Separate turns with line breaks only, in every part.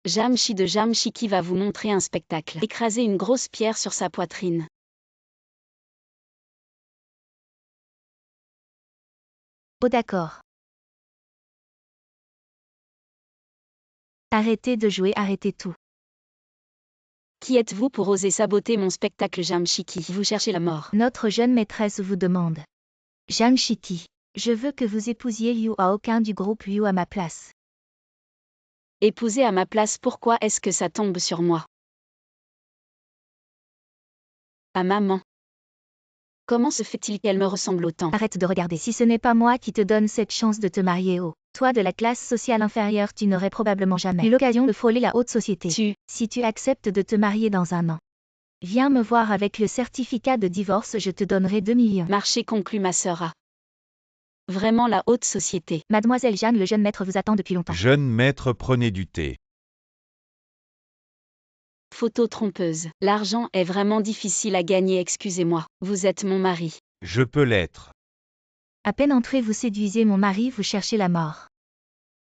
Jamshi de Jamshiki va vous montrer un spectacle. Écraser une grosse pierre sur sa poitrine.
Oh d'accord. Arrêtez de jouer, arrêtez tout.
Qui êtes-vous pour oser saboter mon spectacle Jamshiki? Vous cherchez la mort.
Notre jeune maîtresse vous demande. Jamshiki, je veux que vous épousiez Yu Aokin du groupe Yu à ma place.
Épouser à ma place, pourquoi est-ce que ça tombe sur moi? À maman. Comment se fait-il qu'elle me ressemble autant?
Arrête de regarder, si ce n'est pas moi qui te donne cette chance de te marier toi de la classe sociale inférieure, tu n'aurais probablement jamais eu l'occasion de frôler la haute société. Si tu acceptes de te marier dans un an, viens me voir avec le certificat de divorce, je te donnerai 2 millions.
Marché conclu, ma sœur a vraiment la haute société.
Mademoiselle Jeanne, le jeune maître vous attend depuis longtemps.
Jeune maître, prenez du thé.
Photo trompeuse. L'argent est vraiment difficile à gagner, excusez-moi. Vous êtes mon mari.
Je peux l'être.
À peine entré, vous séduisez mon mari, vous cherchez la mort.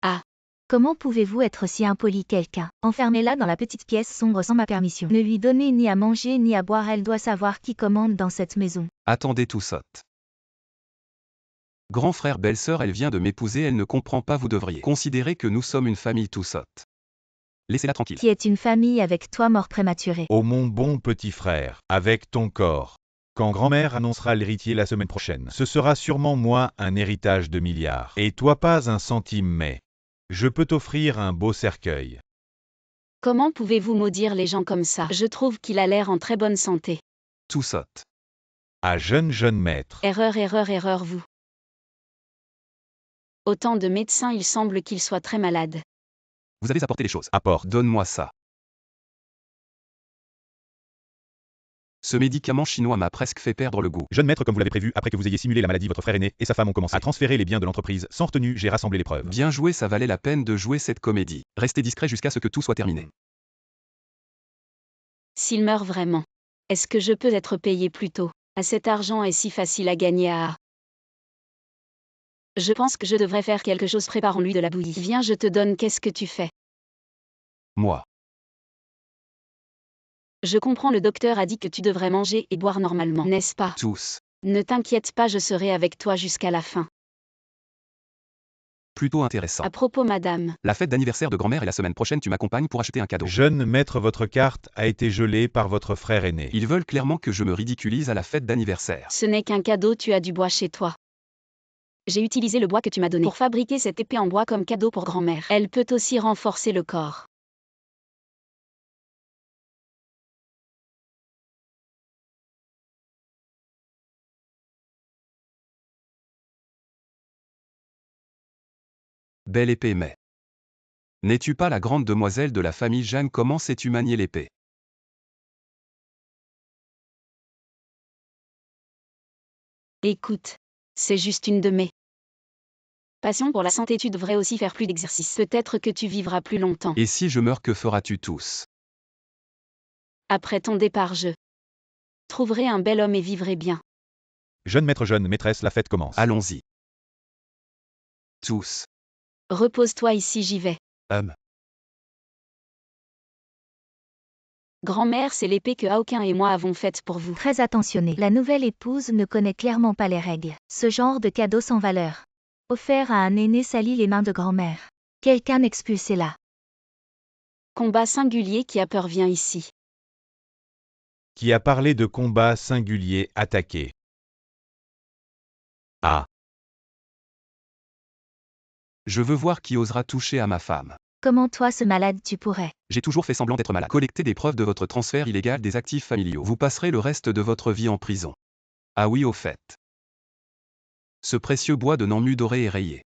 Ah.
Comment pouvez-vous être si impoli, quelqu'un? Enfermez-la dans la petite pièce sombre sans ma permission. Ne lui donnez ni à manger ni à boire, elle doit savoir qui commande dans cette maison.
Attendez tout sotte. Grand frère, belle-sœur, elle vient de m'épouser, elle ne comprend pas, vous devriez considérer que nous sommes une famille tout sotte. Laissez-la tranquille.
Qui est une famille avec toi, mort prématuré.
Oh mon bon petit frère, avec ton corps. Quand grand-mère annoncera l'héritier la semaine prochaine, ce sera sûrement moi un héritage de milliards. Et toi pas un centime, mais je peux t'offrir un beau cercueil.
Comment pouvez-vous maudire les gens comme ça? Je trouve qu'il a l'air en très bonne santé.
Tout sotte.
À jeune maître.
Erreur, vous. Autant de médecins, il semble qu'il soit très malade.
Vous avez apporté les choses.
Apporte.
Donne-moi ça. Ce médicament chinois m'a presque fait perdre le goût.
Jeune maître, comme vous l'avez prévu, après que vous ayez simulé la maladie, votre frère aîné et sa femme ont commencé à transférer les biens de l'entreprise. Sans retenue, j'ai rassemblé les preuves.
Bien joué, ça valait la peine de jouer cette comédie. Restez discret jusqu'à ce que tout soit terminé.
S'il meurt vraiment, est-ce que je peux être payé plus tôt? Cet argent est si facile à gagner à... Je pense que je devrais faire quelque chose, préparons-lui de la bouillie. Viens, je te donne, qu'est-ce que tu fais?
Moi.
Je comprends, le docteur a dit que tu devrais manger et boire normalement, n'est-ce pas?
Tous.
Ne t'inquiète pas, je serai avec toi jusqu'à la fin.
Plutôt intéressant.
À propos, madame.
La fête d'anniversaire de grand-mère est la semaine prochaine, tu m'accompagnes pour acheter un cadeau.
Jeune maître, votre carte a été gelée par votre frère aîné.
Ils veulent clairement que je me ridiculise à la fête d'anniversaire.
Ce n'est qu'un cadeau, tu as du bois chez toi. J'ai utilisé le bois que tu m'as donné pour fabriquer cette épée en bois comme cadeau pour grand-mère. Elle peut aussi renforcer le corps.
Belle épée, mais... N'es-tu pas la grande demoiselle de la famille Jeanne? Comment sais-tu manier l'épée?
Écoute, c'est juste une de mes passions pour la santé, tu devrais aussi faire plus d'exercice. Peut-être que tu vivras plus longtemps.
Et si je meurs, que feras-tu tous?
Après ton départ, je trouverai un bel homme et vivrai bien.
Jeune maître, jeune maîtresse, la fête commence.
Allons-y. Tous.
Repose-toi ici, j'y vais. Grand-mère, c'est l'épée que Aokin et moi avons faite pour vous.
Très attentionné. La nouvelle épouse ne connaît clairement pas les règles. Ce genre de cadeau sans valeur. Offert à un aîné salit les mains de grand-mère. Quelqu'un expulsez-la.
Combat singulier, qui a peur, vient ici.
Qui a parlé de combat singulier attaqué? Ah.
Je veux voir qui osera toucher à ma femme.
Comment toi, ce malade, tu pourrais?
J'ai toujours fait semblant d'être malade. Collectez des preuves de votre transfert illégal des actifs familiaux. Vous passerez le reste de votre vie en prison. Ah oui, au fait. Ce précieux bois de Nammu doré est rayé.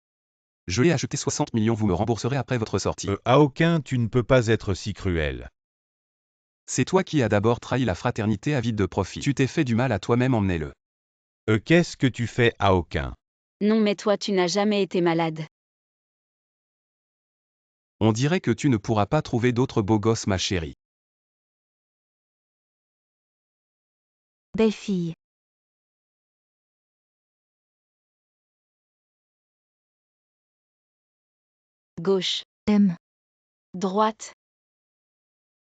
Je l'ai acheté 60 millions, vous me rembourserez après votre sortie.
À aucun, tu ne peux pas être si cruel.
C'est toi qui as d'abord trahi la fraternité avide de profit. Tu t'es fait du mal à toi-même, emmenez-le.
Qu'est-ce que tu fais à aucun?
Non, mais toi, tu n'as jamais été malade.
On dirait que tu ne pourras pas trouver d'autres beaux gosses, ma chérie.
Belle fille.
Gauche.
M.
Droite.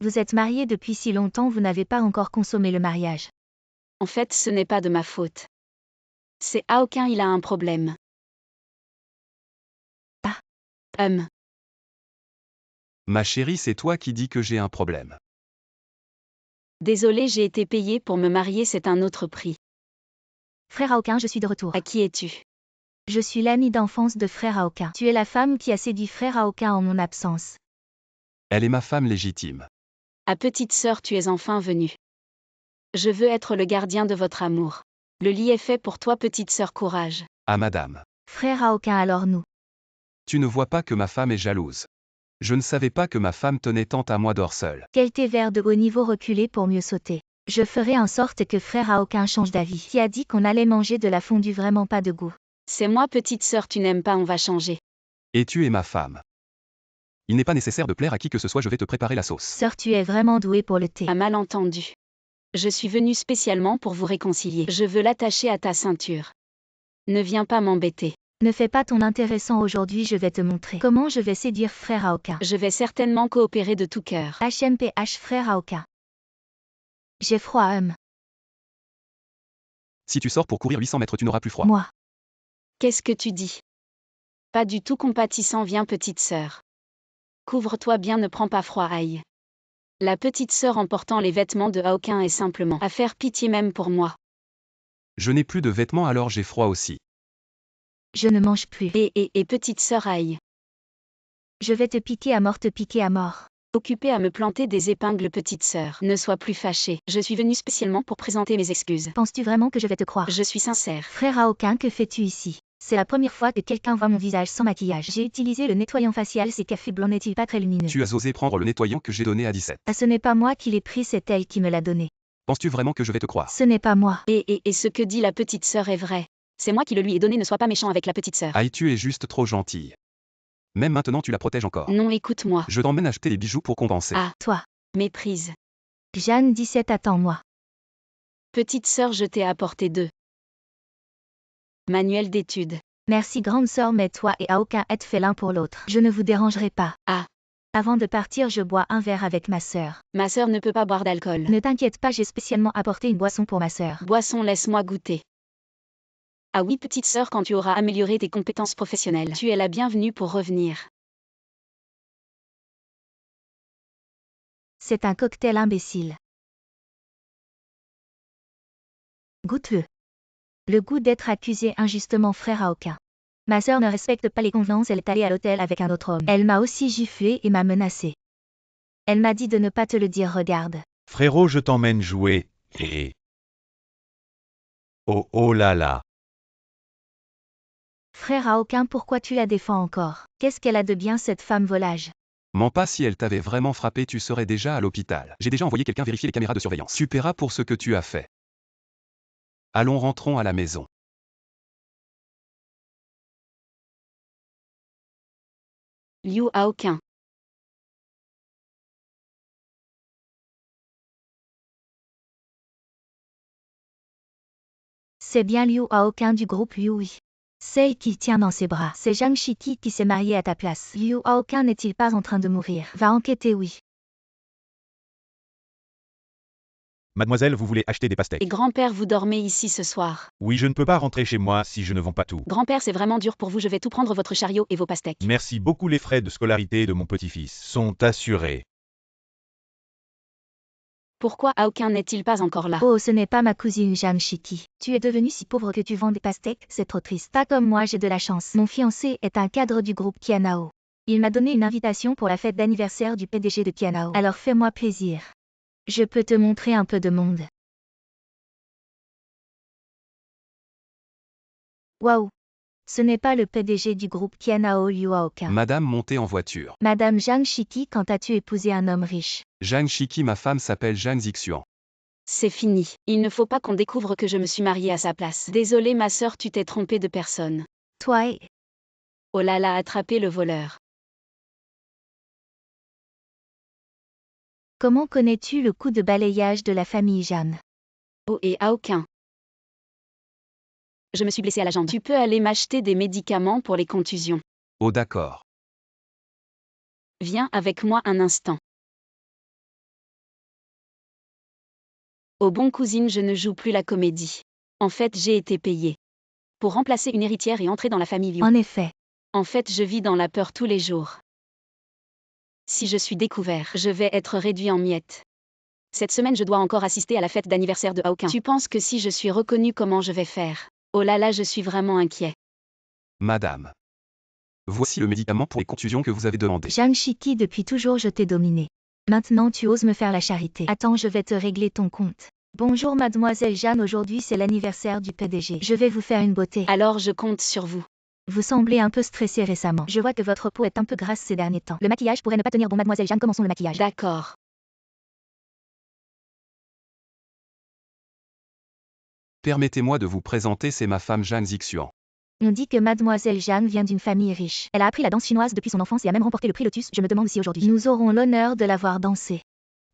Vous êtes mariés depuis si longtemps, vous n'avez pas encore consommé le mariage.
En fait, ce n'est pas de ma faute. C'est Aokin, il a un problème.
Ah.
Ma chérie, c'est toi qui dis que j'ai un problème.
Désolé, j'ai été payée pour me marier, c'est un autre prix.
Frère Aokin, je suis de retour.
À qui es-tu?
Je suis l'amie d'enfance de frère Aokin. Tu es la femme qui a séduit frère Aokin en mon absence.
Elle est ma femme légitime.
Ah, petite sœur, tu es enfin venue. Je veux être le gardien de votre amour. Le lit est fait pour toi, petite sœur, courage.
Ah madame.
Frère Aokin, alors nous.
Tu ne vois pas que ma femme est jalouse. Je ne savais pas que ma femme tenait tant à moi d'or seul.
Quel thé vert de haut niveau reculé pour mieux sauter. Je ferai en sorte que frère Aokin change d'avis. Qui a dit qu'on allait manger de la fondue, vraiment pas de goût.
C'est moi, petite sœur, tu n'aimes pas, on va changer.
Et tu es ma femme. Il n'est pas nécessaire de plaire à qui que ce soit, je vais te préparer la sauce.
Sœur, tu es vraiment douée pour le thé.
Un malentendu. Je suis venue spécialement pour vous réconcilier. Je veux l'attacher à ta ceinture. Ne viens pas m'embêter.
Ne fais pas ton intéressant aujourd'hui, je vais te montrer comment je vais séduire frère Aokin.
Je vais certainement coopérer de tout cœur.
HMPH frère Aokin. J'ai froid,
Si tu sors pour courir 800 mètres, tu n'auras plus froid.
Moi.
Qu'est-ce que tu dis? Pas du tout compatissant, viens petite sœur. Couvre-toi bien, ne prends pas froid, aïe. La petite sœur en portant les vêtements de Aokin est simplement à faire pitié même pour moi.
Je n'ai plus de vêtements alors j'ai froid aussi.
Je ne mange plus.
Et petite sœur, aïe.
Je vais te piquer à mort, te piquer à mort.
Occupée à me planter des épingles, petite sœur. Ne sois plus fâchée. Je suis venue spécialement pour présenter mes excuses.
Penses-tu vraiment que je vais te croire?
Je suis sincère.
Frère Aokin, que fais-tu ici? C'est la première fois que quelqu'un voit mon visage sans maquillage. J'ai utilisé le nettoyant facial, ces cafés blancs n'est-il pas très lumineux?
Tu as osé prendre le nettoyant que j'ai donné à 17.
Ah, ce n'est pas moi qui l'ai pris, c'est elle qui me l'a donné.
Penses-tu vraiment que je vais te croire?
Ce n'est pas moi.
Et ce que dit la petite sœur est vrai. C'est moi qui le lui ai donné, ne sois pas méchant avec la petite sœur.
Aïe, tu es juste trop gentille. Même maintenant tu la protèges encore.
Non, écoute-moi.
Je t'emmène acheter des bijoux pour compenser.
Ah,
Toi.
méprise.
Jeanne 17, attends-moi.
Petite sœur, je t'ai apporté 2 manuels d'études.
Merci grande sœur, mais toi et Aokin êtes fait l'un pour l'autre. Je ne vous dérangerai pas.
Ah.
Avant de partir, je bois un verre avec ma sœur.
Ma sœur ne peut pas boire d'alcool.
Ne t'inquiète pas, j'ai spécialement apporté une boisson pour ma sœur.
Boisson, laisse-moi goûter. Ah oui, petite sœur, quand tu auras amélioré tes compétences professionnelles, tu es la bienvenue pour revenir.
C'est un cocktail imbécile. Goûte-le. Le goût d'être accusé injustement, frère Aokin. Ma sœur ne respecte pas les convenances, elle est allée à l'hôtel avec un autre homme. Elle m'a aussi giflé et m'a menacé. Elle m'a dit de ne pas te le dire, regarde.
Frérot, je t'emmène jouer, et... Oh oh là là.
Frère Aokin, pourquoi tu la défends encore? Qu'est-ce qu'elle a de bien, cette femme volage?
Mens pas, si elle t'avait vraiment frappé, tu serais déjà à l'hôpital. J'ai déjà envoyé quelqu'un vérifier les caméras de surveillance. Tu paieras pour ce que tu as fait. Allons, rentrons à la maison.
Liu Aokin.
C'est bien Liu Aokin du groupe Liu, oui. Celle qui tient dans ses bras. C'est Zhang Shiki qui s'est mariée à ta place. Liu Aokin n'est-il pas en train de mourir? Va enquêter, oui.
Mademoiselle, vous voulez acheter des pastèques?
Et grand-père, vous dormez ici ce soir.
Oui, je ne peux pas rentrer chez moi si je ne vends pas tout.
Grand-père, c'est vraiment dur pour vous, je vais tout prendre, votre chariot et vos pastèques.
Merci beaucoup, les frais de scolarité de mon petit-fils sont assurés.
Pourquoi Aokin n'est-il pas encore là?
Oh, ce n'est pas ma cousine Zhang Shiki. Tu es devenue si pauvre que tu vends des pastèques, c'est trop triste. Pas comme moi, j'ai de la chance. Mon fiancé est un cadre du groupe Kianao. Il m'a donné une invitation pour la fête d'anniversaire du PDG de Kianao. Alors fais-moi plaisir. Je peux te montrer un peu de monde. Waouh! Ce n'est pas le PDG du groupe Kianao, Liu Aokin.
Madame, montez en voiture.
Madame Zhang Shiki, quand as-tu épousé un homme riche?
Zhang Shiki, ma femme s'appelle Zhang Zixuan.
C'est fini. Il ne faut pas qu'on découvre que je me suis mariée à sa place. Désolée ma sœur, tu t'es trompée de personne.
Toi et...
Oh là là, attrapez le voleur.
Comment connais-tu le coup de balayage de la famille Jeanne?
Oh, et Aokin. Je me suis blessée à la jambe. Tu peux aller m'acheter des médicaments pour les contusions.
Oh d'accord.
Viens avec moi un instant. Oh bon cousine, je ne joue plus la comédie. En fait, j'ai été payée pour remplacer une héritière et entrer dans la famille Liu.
En effet.
En fait, je vis dans la peur tous les jours. Si je suis découvert, je vais être réduit en miettes. Cette semaine, je dois encore assister à la fête d'anniversaire de Hao Qin. Tu penses que si je suis reconnu, comment je vais faire? Oh là là, je suis vraiment inquiet.
Madame. Voici le médicament pour les contusions que vous avez demandé.
Zhang Shiki, depuis toujours je t'ai dominé. Maintenant tu oses me faire la charité. Attends, je vais te régler ton compte. Bonjour mademoiselle Jeanne, aujourd'hui c'est l'anniversaire du PDG. Je vais vous faire une beauté.
Alors je compte sur vous.
Vous semblez un peu stressée récemment. Je vois que votre peau est un peu grasse ces derniers temps. Le maquillage pourrait ne pas tenir bon mademoiselle Jeanne, commençons le maquillage.
D'accord.
Permettez-moi de vous présenter, c'est ma femme Jeanne Zixuan.
On dit que mademoiselle Jeanne vient d'une famille riche. Elle a appris la danse chinoise depuis son enfance et a même remporté le prix Lotus. Je me demande si aujourd'hui nous aurons l'honneur de la voir danser.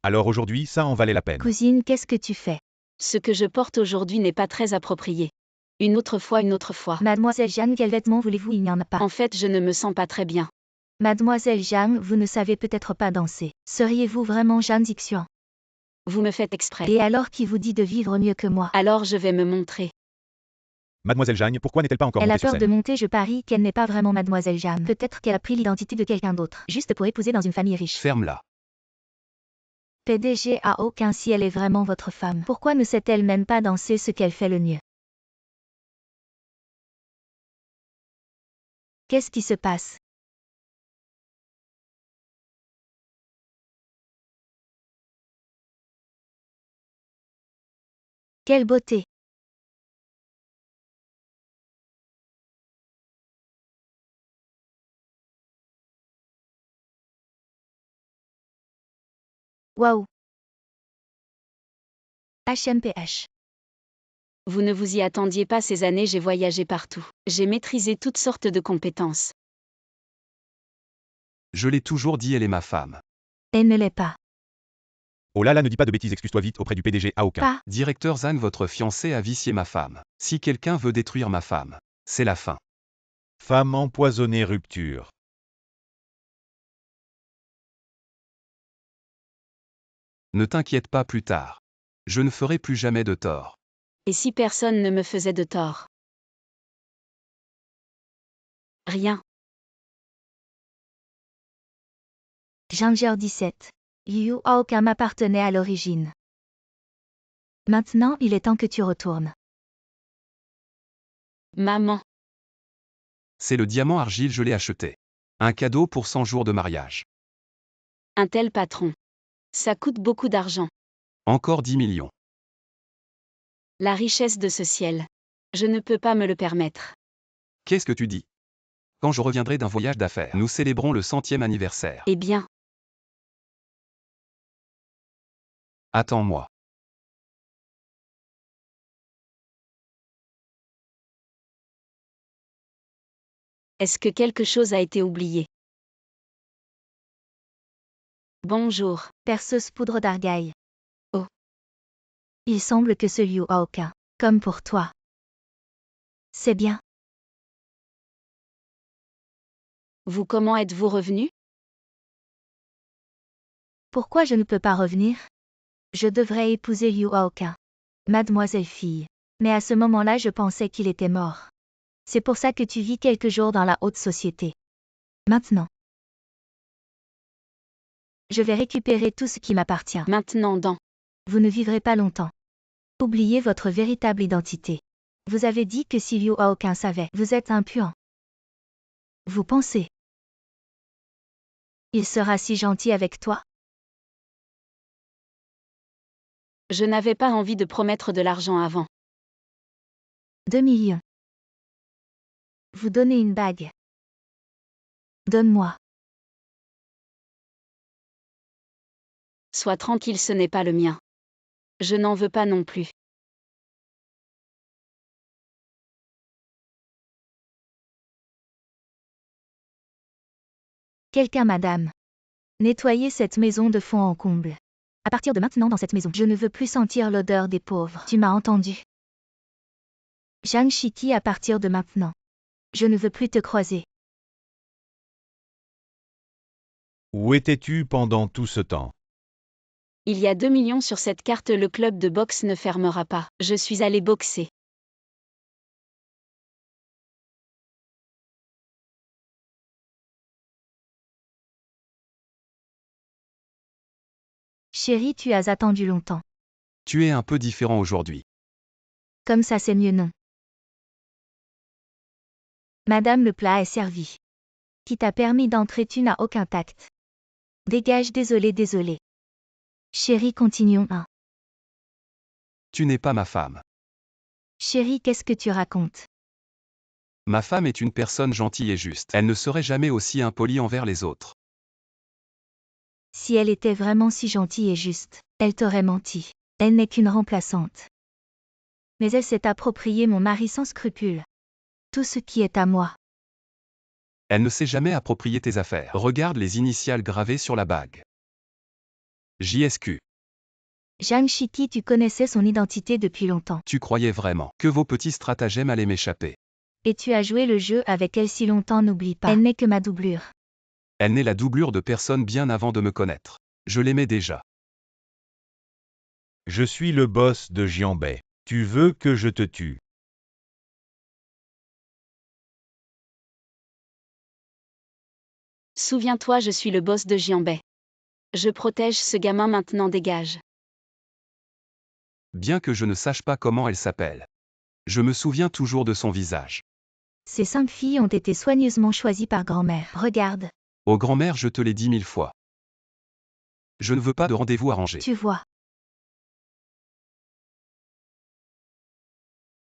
Alors aujourd'hui, ça en valait la peine.
Cousine, qu'est-ce que tu fais?
Ce que je porte aujourd'hui n'est pas très approprié. Une autre fois.
Mademoiselle Jeanne, quels vêtements voulez-vous? Il n'y en a pas.
En fait, je ne me sens pas très bien.
Mademoiselle Jeanne, vous ne savez peut-être pas danser. Seriez-vous vraiment Jeanne Zixuan?
Vous me faites exprès.
Et alors qui vous dit de vivre mieux que moi?
Alors je vais me montrer.
Mademoiselle Jeanne, pourquoi n'est-elle pas encore
Elle a
montée sur
peur de
scène?
monter, je parie qu'elle n'est pas vraiment mademoiselle Jeanne. Peut-être qu'elle a pris l'identité de quelqu'un d'autre, juste pour épouser dans une famille riche.
Ferme-la.
PDG a aucun si elle est vraiment votre femme. Pourquoi ne sait-elle même pas danser ce qu'elle fait le mieux? Qu'est-ce qui se passe? Quelle beauté! Waouh! HMPH.
Vous ne vous y attendiez pas, ces années j'ai voyagé partout. J'ai maîtrisé toutes sortes de compétences.
Je l'ai toujours dit, elle est ma femme.
Elle ne l'est pas.
Oh là là, ne dis pas de bêtises, excuse-toi vite auprès du PDG Hao Qin.
Pas.
Directeur Zhang, votre fiancé a vicié ma femme. Si quelqu'un veut détruire ma femme, c'est la fin.
Femme empoisonnée, rupture.
Ne t'inquiète pas, plus tard. Je ne ferai plus jamais de tort.
Et si personne ne me faisait de tort? Rien.
Ginger 17. Liu Haoqin m'appartenait à l'origine. Maintenant, il est temps que tu retournes.
Maman.
C'est le diamant argile, je l'ai acheté. Un cadeau pour 100 jours de mariage.
Un tel patron. Ça coûte beaucoup d'argent.
Encore 10 millions.
La richesse de ce ciel. Je ne peux pas me le permettre.
Qu'est-ce que tu dis? Quand je reviendrai d'un voyage d'affaires, nous célébrons le 100e anniversaire.
Eh bien.
Attends-moi.
Est-ce que quelque chose a été oublié? Bonjour.
Perceuse poudre d'argaile.
Oh.
Il semble que ce Liu Haoqin, comme pour toi. C'est bien.
Vous, comment êtes-vous revenu?
Pourquoi je ne peux pas revenir? Je devrais épouser Liu Haoqin. Mademoiselle fille. Mais à ce moment-là, je pensais qu'il était mort. C'est pour ça que tu vis quelques jours dans la haute société. Maintenant. Je vais récupérer tout ce qui m'appartient.
Maintenant dans.
Vous ne vivrez pas longtemps. Oubliez votre véritable identité. Vous avez dit que si Liu Haoqin savait, vous êtes impuant. Vous pensez? Il sera si gentil avec toi?
Je n'avais pas envie de promettre de l'argent avant.
2 millions. Vous donnez une bague. Donne-moi.
Sois tranquille, ce n'est pas le mien. Je n'en veux pas non plus.
Quelqu'un, madame. Nettoyez cette maison de fond en comble. À partir de maintenant dans cette maison, je ne veux plus sentir l'odeur des pauvres. Tu m'as entendu? Zhang Shiki, à partir de maintenant. Je ne veux plus te croiser.
Où étais-tu pendant tout ce temps?
Il y a 2 millions sur cette carte, le club de boxe ne fermera pas. Je suis allé boxer.
Chérie, tu as attendu longtemps.
Tu es un peu différent aujourd'hui.
Comme ça c'est mieux non. Madame, le plat est servi. Qui t'a permis d'entrer, tu n'as aucun tact. Dégage, désolé. Chérie, continuons.
Tu n'es pas ma femme.
Chérie, qu'est-ce que tu racontes?
Ma femme est une personne gentille et juste. Elle ne serait jamais aussi impolie envers les autres.
Si elle était vraiment si gentille et juste, elle t'aurait menti. Elle n'est qu'une remplaçante. Mais elle s'est approprié mon mari sans scrupule. Tout ce qui est à moi.
Elle ne s'est jamais approprié tes affaires. Regarde les initiales gravées sur la bague. JSQ.
Zhang Shiki, tu connaissais son identité depuis longtemps.
Tu croyais vraiment que vos petits stratagèmes allaient m'échapper.
Et tu as joué le jeu avec elle si longtemps, n'oublie pas. Elle n'est que ma doublure.
Elle n'est la doublure de personne bien avant de me connaître. Je l'aimais déjà.
Je suis le boss de Jianbei. Tu veux que je te tue?
Souviens-toi, je suis le boss de Jianbei. Je protège ce gamin maintenant, dégage.
Bien que je ne sache pas comment elle s'appelle. Je me souviens toujours de son visage.
Ces 5 filles ont été soigneusement choisies par grand-mère. Regarde.
Ô grand-mère, je te l'ai dit 1000 fois. Je ne veux pas de rendez-vous arrangé.
Tu vois.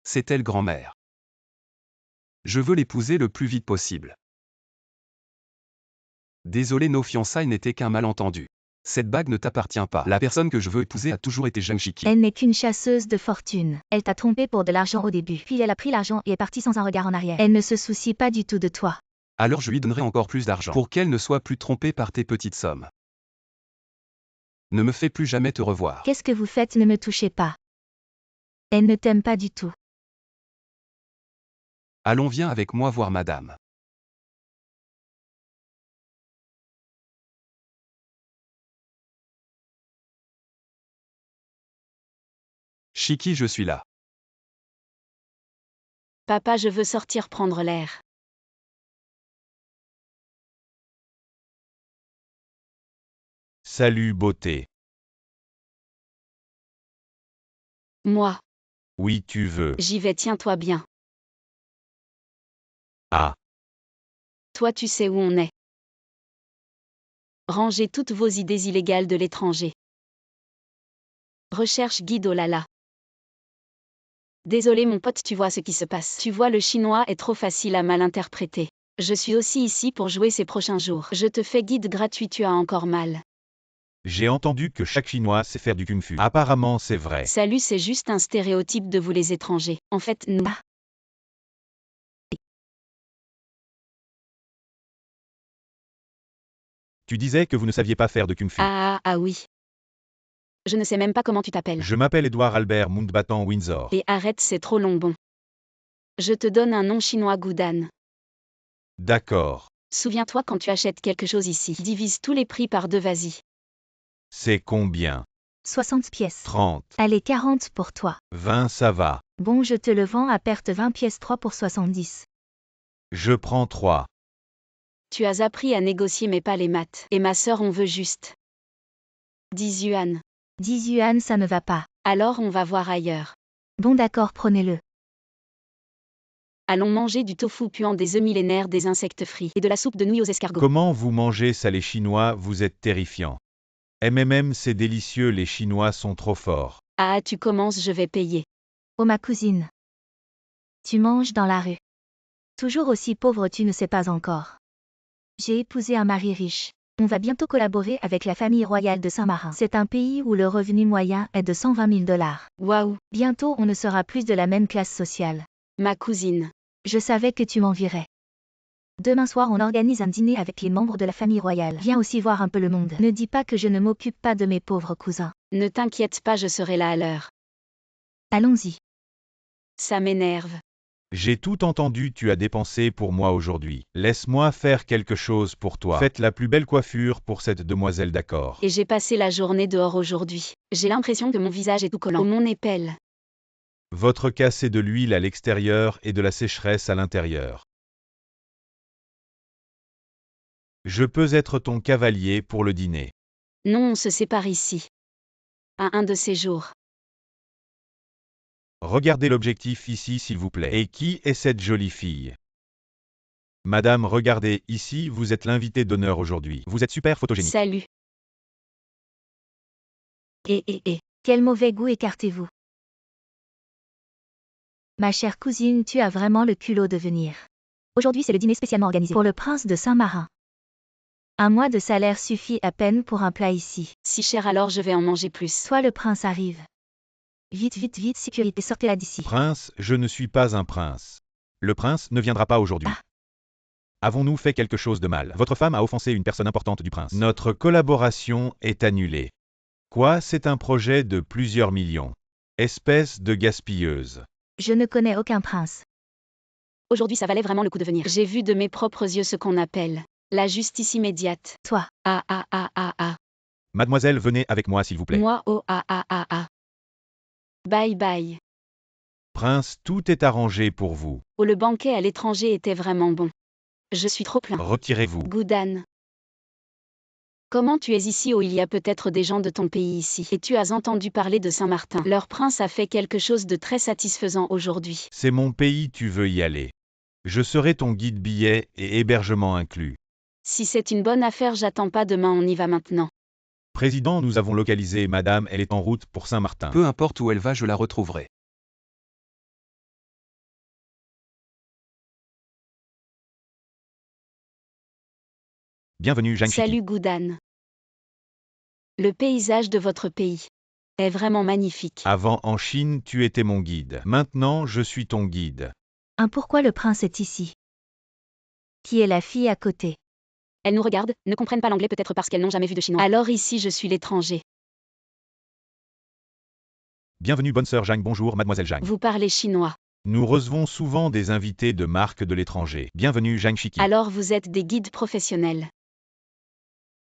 C'est elle, grand-mère. Je veux l'épouser le plus vite possible. Désolé, nos fiançailles n'étaient qu'un malentendu. Cette bague ne t'appartient pas. La personne que je veux épouser a toujours été Zhang Shiki.
Elle n'est qu'une chasseuse de fortune. Elle t'a trompé pour de l'argent au début. Puis elle a pris l'argent et est partie sans un regard en arrière. Elle ne se soucie pas du tout de toi.
Alors je lui donnerai encore plus d'argent pour qu'elle ne soit plus trompée par tes petites sommes. Ne me fais plus jamais te revoir.
Qu'est-ce que vous faites? Ne me touchez pas. Elle ne t'aime pas du tout.
Allons, viens avec moi voir madame. Shiki, je suis là.
Papa, je veux sortir prendre l'air.
Salut beauté.
Moi.
Oui, tu veux.
J'y vais, tiens-toi bien.
Ah.
Toi, tu sais où on est. Rangez toutes vos idées illégales de l'étranger. Recherche guide, oh là là. Désolé mon pote, tu vois ce qui se passe. Tu vois, le chinois est trop facile à mal interpréter. Je suis aussi ici pour jouer ces prochains jours. Je te fais guide gratuit, tu as encore mal.
J'ai entendu que chaque Chinois sait faire du kung-fu. Apparemment, c'est vrai.
Salut, c'est juste un stéréotype de vous les étrangers. En fait, nous.
Tu disais que vous ne saviez pas faire de kung-fu.
Ah oui. Je ne sais même pas comment tu t'appelles.
Je m'appelle Édouard Albert Mountbatten Windsor.
Et arrête, c'est trop long, bon. Je te donne un nom chinois, Goudan.
D'accord.
Souviens-toi, quand tu achètes quelque chose ici, divise tous les prix par 2, vas-y.
C'est combien?
60 pièces.
30.
Allez, 40 pour toi.
20, ça va.
Bon, je te le vends à perte, 20 pièces, 3 pour 70.
Je prends 3.
Tu as appris à négocier mais pas les maths. Et ma sœur, on veut juste 10 yuan.
10 yuan, ça ne va pas.
Alors on va voir ailleurs.
Bon d'accord, prenez-le.
Allons manger du tofu puant, des œufs millénaires, des insectes frits et de la soupe de nouilles aux escargots.
Comment vous mangez ça les Chinois? Vous êtes terrifiants. C'est délicieux, les Chinois sont trop forts.
Ah, tu commences, je vais payer.
Oh ma cousine. Tu manges dans la rue. Toujours aussi pauvre, tu ne sais pas encore. J'ai épousé un mari riche. On va bientôt collaborer avec la famille royale de Saint-Marin. C'est un pays où le revenu moyen est de 120 000 $.
Waouh.
Bientôt on ne sera plus de la même classe sociale.
Ma cousine.
Je savais que tu m'envierais. Demain soir on organise un dîner avec les membres de la famille royale. Viens aussi voir un peu le monde. Ne dis pas que je ne m'occupe pas de mes pauvres cousins.
Ne t'inquiète pas, je serai là à l'heure.
Allons-y.
Ça m'énerve.
J'ai tout entendu, tu as dépensé pour moi aujourd'hui. Laisse-moi faire quelque chose pour toi. Faites la plus belle coiffure pour cette demoiselle, d'accord?
Et j'ai passé la journée dehors aujourd'hui. J'ai l'impression que mon visage est tout collant. Oh mon épelle.
Votre cas, c'est de l'huile à l'extérieur et de la sécheresse à l'intérieur. Je peux être ton cavalier pour le dîner.
Non, on se sépare ici. À un de ces jours.
Regardez l'objectif ici, s'il vous plaît. Et qui est cette jolie fille? Madame, regardez, ici, vous êtes l'invité d'honneur aujourd'hui. Vous êtes super photogénique.
Salut.
Quel mauvais goût, écartez-vous. Ma chère cousine, tu as vraiment le culot de venir. Aujourd'hui, c'est le dîner spécialement organisé pour le prince de Saint-Marin. Un mois de salaire suffit à peine pour un plat ici.
Si cher, alors je vais en manger plus.
Toi, le prince arrive. Vite, vite, vite, sécurité, sortez-la d'ici.
Prince, je ne suis pas un prince. Le prince ne viendra pas aujourd'hui.
Ah.
Avons-nous fait quelque chose de mal? Votre femme a offensé une personne importante du prince. Notre collaboration est annulée. Quoi? C'est un projet de plusieurs millions. Espèce de gaspilleuse.
Je ne connais aucun prince.
Aujourd'hui, ça valait vraiment le coup de venir. J'ai vu de mes propres yeux ce qu'on appelle la justice immédiate.
Toi.
Mademoiselle, venez avec moi, s'il vous plaît.
Moi, Bye bye.
Prince, tout est arrangé pour vous.
Oh, le banquet à l'étranger était vraiment bon. Je suis trop plein.
Retirez-vous.
Goudan. Comment tu es ici? Oh, il y a peut-être des gens de ton pays ici. Et tu as entendu parler de Saint-Martin. Leur prince a fait quelque chose de très satisfaisant aujourd'hui.
C'est mon pays, tu veux y aller. Je serai ton guide, billet et hébergement inclus.
Si c'est une bonne affaire, j'attends pas demain, on y va maintenant.
Président, nous avons localisé madame, elle est en route pour Saint-Martin.
Peu importe où elle va, je la retrouverai.
Bienvenue, Zhang Shiki.
Salut Goudan. Le paysage de votre pays est vraiment magnifique.
Avant en Chine, tu étais mon guide. Maintenant, je suis ton guide.
Pourquoi le prince est ici? Qui est la fille à côté?
Elles nous regardent, ne comprennent pas l'anglais peut-être parce qu'elles n'ont jamais vu de chinois. Alors ici je suis l'étranger.
Bienvenue bonne sœur Zhang, bonjour mademoiselle Zhang.
Vous parlez chinois.
Nous recevons souvent des invités de marques de l'étranger. Bienvenue Zhang Shiki.
Alors vous êtes des guides professionnels.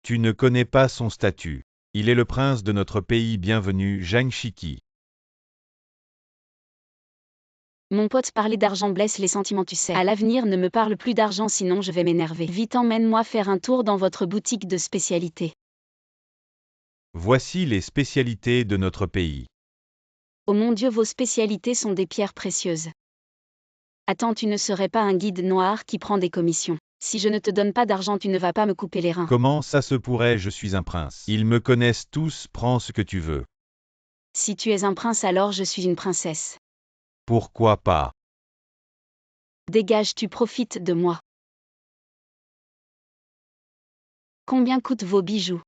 Tu ne connais pas son statut. Il est le prince de notre pays, bienvenue Zhang Shiki.
Mon pote, parler d'argent blesse les sentiments, tu sais. À l'avenir, ne me parle plus d'argent, sinon je vais m'énerver. Vite, emmène-moi faire un tour dans votre boutique de spécialités.
Voici les spécialités de notre pays.
Oh mon Dieu, vos spécialités sont des pierres précieuses. Attends, tu ne serais pas un guide noir qui prend des commissions. Si je ne te donne pas d'argent, tu ne vas pas me couper les reins.
Comment ça se pourrait? Je suis un prince. Ils me connaissent tous, prends ce que tu veux.
Si tu es un prince, alors je suis une princesse.
Pourquoi pas?
Dégage, tu profites de moi. Combien coûtent vos bijoux?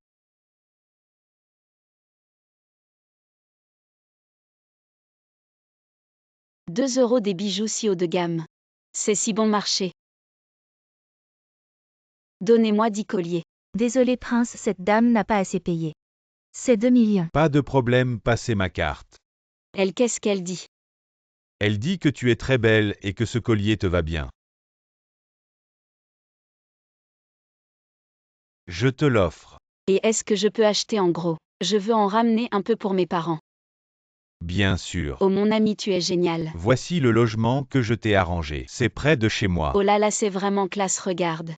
€2 des bijoux si haut de gamme. C'est si bon marché. Donnez-moi 10 colliers.
Désolé prince, cette dame n'a pas assez payé. C'est 2 millions.
Pas de problème, passez ma carte.
Elle, qu'est-ce qu'elle dit?
Elle dit que tu es très belle et que ce collier te va bien. Je te l'offre.
Et est-ce que je peux acheter en gros? Je veux en ramener un peu pour mes parents.
Bien sûr.
Oh mon ami, tu es génial.
Voici le logement que je t'ai arrangé. C'est près de chez moi.
Oh là là, c'est vraiment classe, regarde.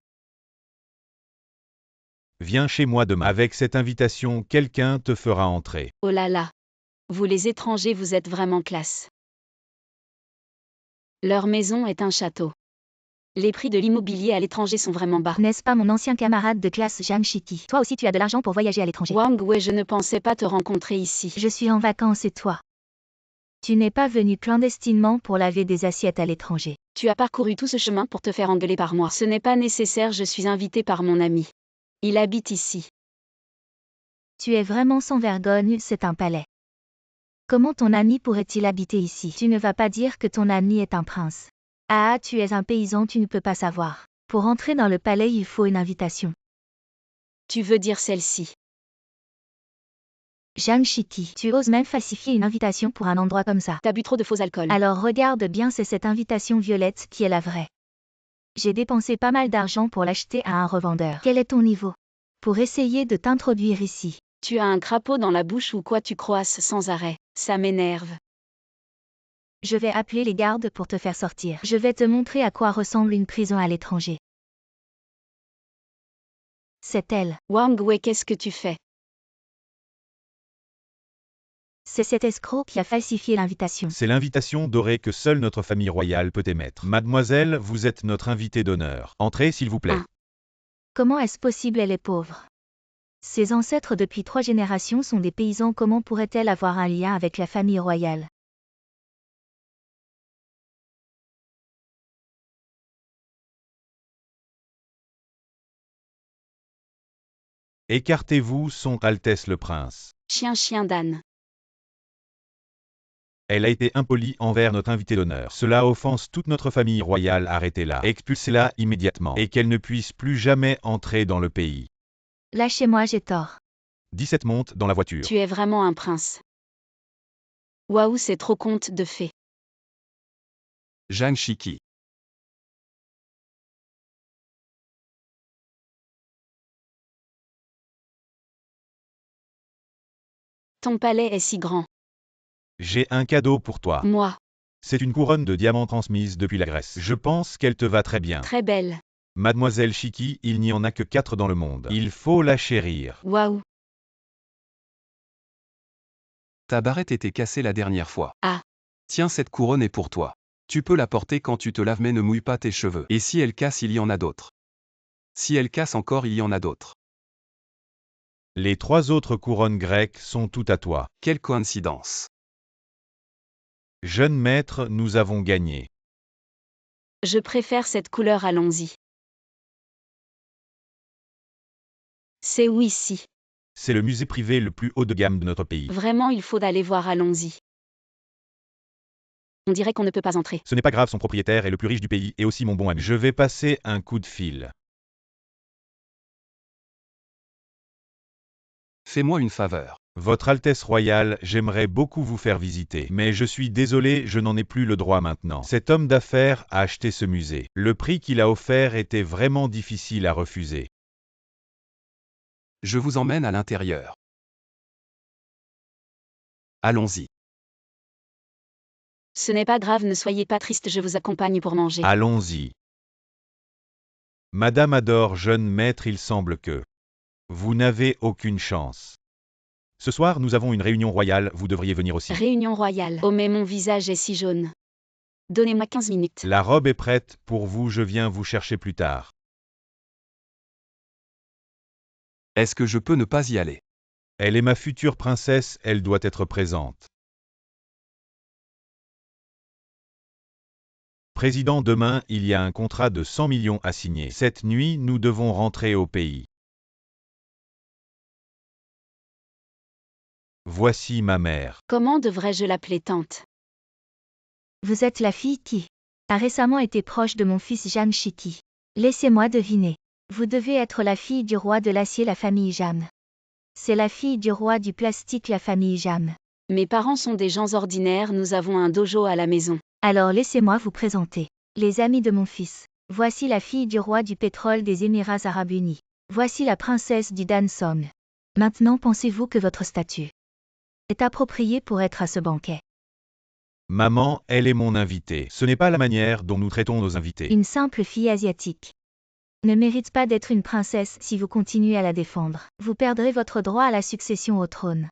Viens chez moi demain. Avec cette invitation, quelqu'un te fera entrer.
Oh là là. Vous les étrangers, vous êtes vraiment classe. Leur maison est un château. Les prix de l'immobilier à l'étranger sont vraiment bas.
N'est-ce pas mon ancien camarade de classe Zhang Shiki? Toi aussi tu as de l'argent pour voyager à l'étranger.
Wang Wei, je ne pensais pas te rencontrer ici.
Je suis en vacances et toi? Tu n'es pas venu clandestinement pour laver des assiettes à l'étranger.
Tu as parcouru tout ce chemin pour te faire engueuler par moi. Ce n'est pas nécessaire, je suis invité par mon ami. Il habite ici.
Tu es vraiment sans vergogne, c'est un palais. Comment ton ami pourrait-il habiter ici? Tu ne vas pas dire que ton ami est un prince. Ah, tu es un paysan, tu ne peux pas savoir. Pour entrer dans le palais, il faut une invitation.
Tu veux dire celle-ci?
Jeanne Chiki, tu oses même falsifier une invitation pour un endroit comme ça.
T'as bu trop de faux alcool.
Alors regarde bien, c'est cette invitation violette qui est la vraie. J'ai dépensé pas mal d'argent pour l'acheter à un revendeur. Quel est ton niveau? Pour essayer de t'introduire ici.
Tu as un crapaud dans la bouche ou quoi? Tu croasses sans arrêt. Ça m'énerve.
Je vais appeler les gardes pour te faire sortir. Je vais te montrer à quoi ressemble une prison à l'étranger. C'est elle.
Wang Wei, qu'est-ce que tu fais?
C'est cet escroc qui a falsifié l'invitation.
C'est l'invitation dorée que seule notre famille royale peut émettre. Mademoiselle, vous êtes notre invitée d'honneur. Entrez, s'il vous plaît.
Comment est-ce possible, elle est pauvre? Ses ancêtres depuis 3 générations sont des paysans, comment pourrait-elle avoir un lien avec la famille royale?
Écartez-vous, Son Altesse le Prince.
Chien d'âne.
Elle a été impolie envers notre invité d'honneur. Cela offense toute notre famille royale. Arrêtez-la. Expulsez-la immédiatement. Et qu'elle ne puisse plus jamais entrer dans le pays.
Lâchez-moi, j'ai tort.
17 monte dans la voiture.
Tu es vraiment un prince. Waouh, c'est trop conte de fées.
Jeanne Chiki.
Ton palais est si grand.
J'ai un cadeau pour toi.
Moi.
C'est une couronne de diamants transmise depuis la Grèce. Je pense qu'elle te va très bien.
Très belle.
Mademoiselle Chiki, il n'y en a que 4 dans le monde. Il faut la chérir.
Waouh.
Ta barrette était cassée la dernière fois.
Ah.
Tiens, cette couronne est pour toi. Tu peux la porter quand tu te laves, mais ne mouille pas tes cheveux. Et si elle casse, il y en a d'autres. Si elle casse encore, il y en a d'autres.
Les 3 autres couronnes grecques sont toutes à toi.
Quelle coïncidence.
Jeune maître, nous avons gagné.
Je préfère cette couleur, allons-y. C'est où ici?
C'est le musée privé le plus haut de gamme de notre pays.
Vraiment, il faut aller voir, allons-y. On dirait qu'on ne peut pas entrer.
Ce n'est pas grave, son propriétaire est le plus riche du pays et aussi mon bon ami. Je vais passer un coup de fil.
Fais-moi une faveur.
Votre Altesse royale, j'aimerais beaucoup vous faire visiter, mais je suis désolé, je n'en ai plus le droit maintenant. Cet homme d'affaires a acheté ce musée. Le prix qu'il a offert était vraiment difficile à refuser.
Je vous emmène à l'intérieur. Allons-y.
Ce n'est pas grave, ne soyez pas triste, je vous accompagne pour manger.
Allons-y. Madame adore jeune maître, il semble que vous n'avez aucune chance. Ce soir, nous avons une réunion royale, vous devriez venir aussi.
Réunion royale. Oh mais mon visage est si jaune. Donnez-moi 15 minutes.
La robe est prête, pour vous, je viens vous chercher plus tard.
Est-ce que je peux ne pas y aller?
Elle est ma future princesse, elle doit être présente. Président, demain, il y a un contrat de 100 millions à signer. Cette nuit, nous devons rentrer au pays. Voici ma mère.
Comment devrais-je l'appeler, tante?
Vous êtes la fille qui a récemment été proche de mon fils Jeanne Chiki. Laissez-moi deviner. Vous devez être la fille du roi de l'acier, la famille Jam. C'est la fille du roi du plastique, la famille Jam.
Mes parents sont des gens ordinaires, nous avons un dojo à la maison.
Alors laissez-moi vous présenter. Les amis de mon fils. Voici la fille du roi du pétrole des Émirats arabes unis. Voici la princesse du Dan Song. Maintenant, pensez-vous que votre statut est approprié pour être à ce banquet?
Maman, elle est mon invitée. Ce n'est pas la manière dont nous traitons nos invités.
Une simple fille asiatique ne mérite pas d'être une princesse. Si vous continuez à la défendre, vous perdrez votre droit à la succession au trône.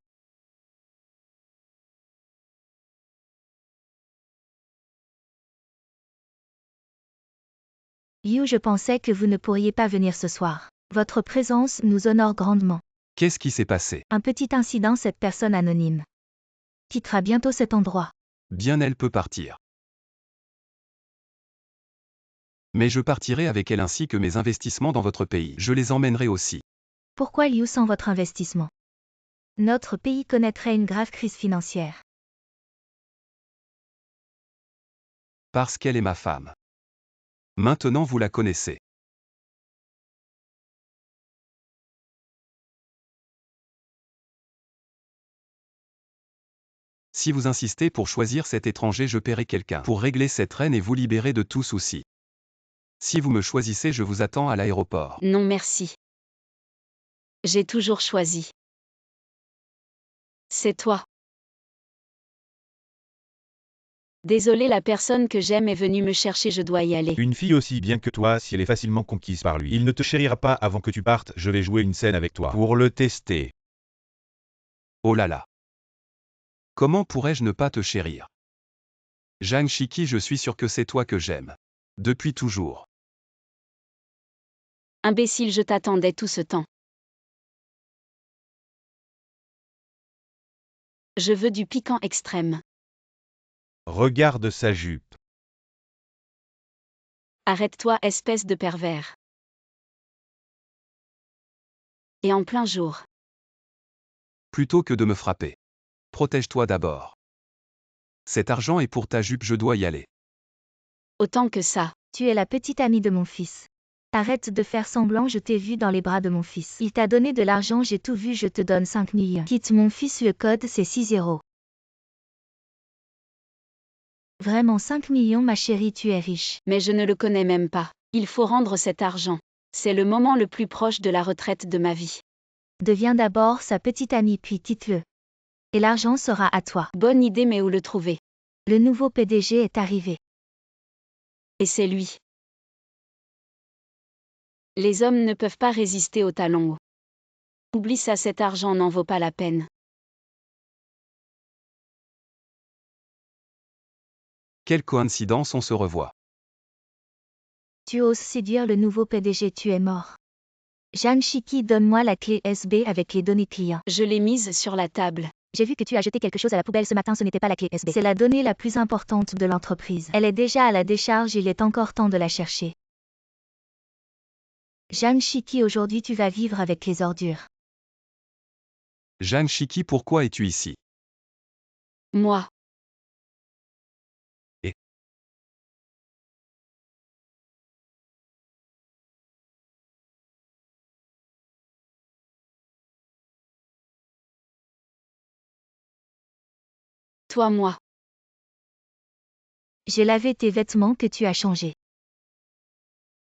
Liu, je pensais que vous ne pourriez pas venir ce soir. Votre présence nous honore grandement.
Qu'est-ce qui s'est passé?
Un petit incident, cette personne anonyme quittera bientôt cet endroit.
Bien, elle peut partir. Mais je partirai avec elle ainsi que mes investissements dans votre pays. Je les emmènerai aussi.
Pourquoi Liu sans votre investissement? Notre pays connaîtrait une grave crise financière.
Parce qu'elle est ma femme. Maintenant vous la connaissez. Si vous insistez pour choisir cet étranger, je paierai quelqu'un pour régler cette reine et vous libérer de tout souci. Si vous me choisissez, je vous attends à l'aéroport.
Non merci. J'ai toujours choisi. C'est toi. Désolé, la personne que j'aime est venue me chercher, je dois y aller.
Une fille aussi bien que toi, si elle est facilement conquise par lui, il ne te chérira pas avant que tu partes, je vais jouer une scène avec toi. Pour le tester.
Oh là là. Comment pourrais-je ne pas te chérir? Zhang Shiki, je suis sûr que c'est toi que j'aime. Depuis toujours.
Imbécile, je t'attendais tout ce temps. Je veux du piquant extrême.
Regarde sa jupe.
Arrête-toi, espèce de pervers. Et en plein jour.
Plutôt que de me frapper. Protège-toi d'abord. Cet argent est pour ta jupe, je dois y aller.
Autant que ça.
Tu es la petite amie de mon fils. Arrête de faire semblant, je t'ai vu dans les bras de mon fils. Il t'a donné de l'argent, j'ai tout vu, je te donne 5 millions. Quitte mon fils, le code c'est 60. Vraiment 5 millions ma chérie, tu es riche.
Mais je ne le connais même pas. Il faut rendre cet argent. C'est le moment le plus proche de la retraite de ma vie.
Deviens d'abord sa petite amie puis quitte-le. Et l'argent sera à toi.
Bonne idée, mais où le trouver?
Le nouveau PDG est arrivé.
Et c'est lui. Les hommes ne peuvent pas résister aux talons hauts. Oublie ça, cet argent n'en vaut pas la peine.
Quelle coïncidence, on se revoit.
Tu oses séduire le nouveau PDG, tu es mort. Zhang Shiki, donne-moi la clé USB avec les données clients.
Je l'ai mise sur la table.
J'ai vu que tu as jeté quelque chose à la poubelle ce matin, ce n'était pas la clé USB. C'est la donnée la plus importante de l'entreprise. Elle est déjà à la décharge, il est encore temps de la chercher. Zhang Shiki, aujourd'hui tu vas vivre avec les ordures.
Zhang Shiki, pourquoi es-tu ici?
Moi.
Et
Toi, moi.
J'ai lavé tes vêtements que tu as changés.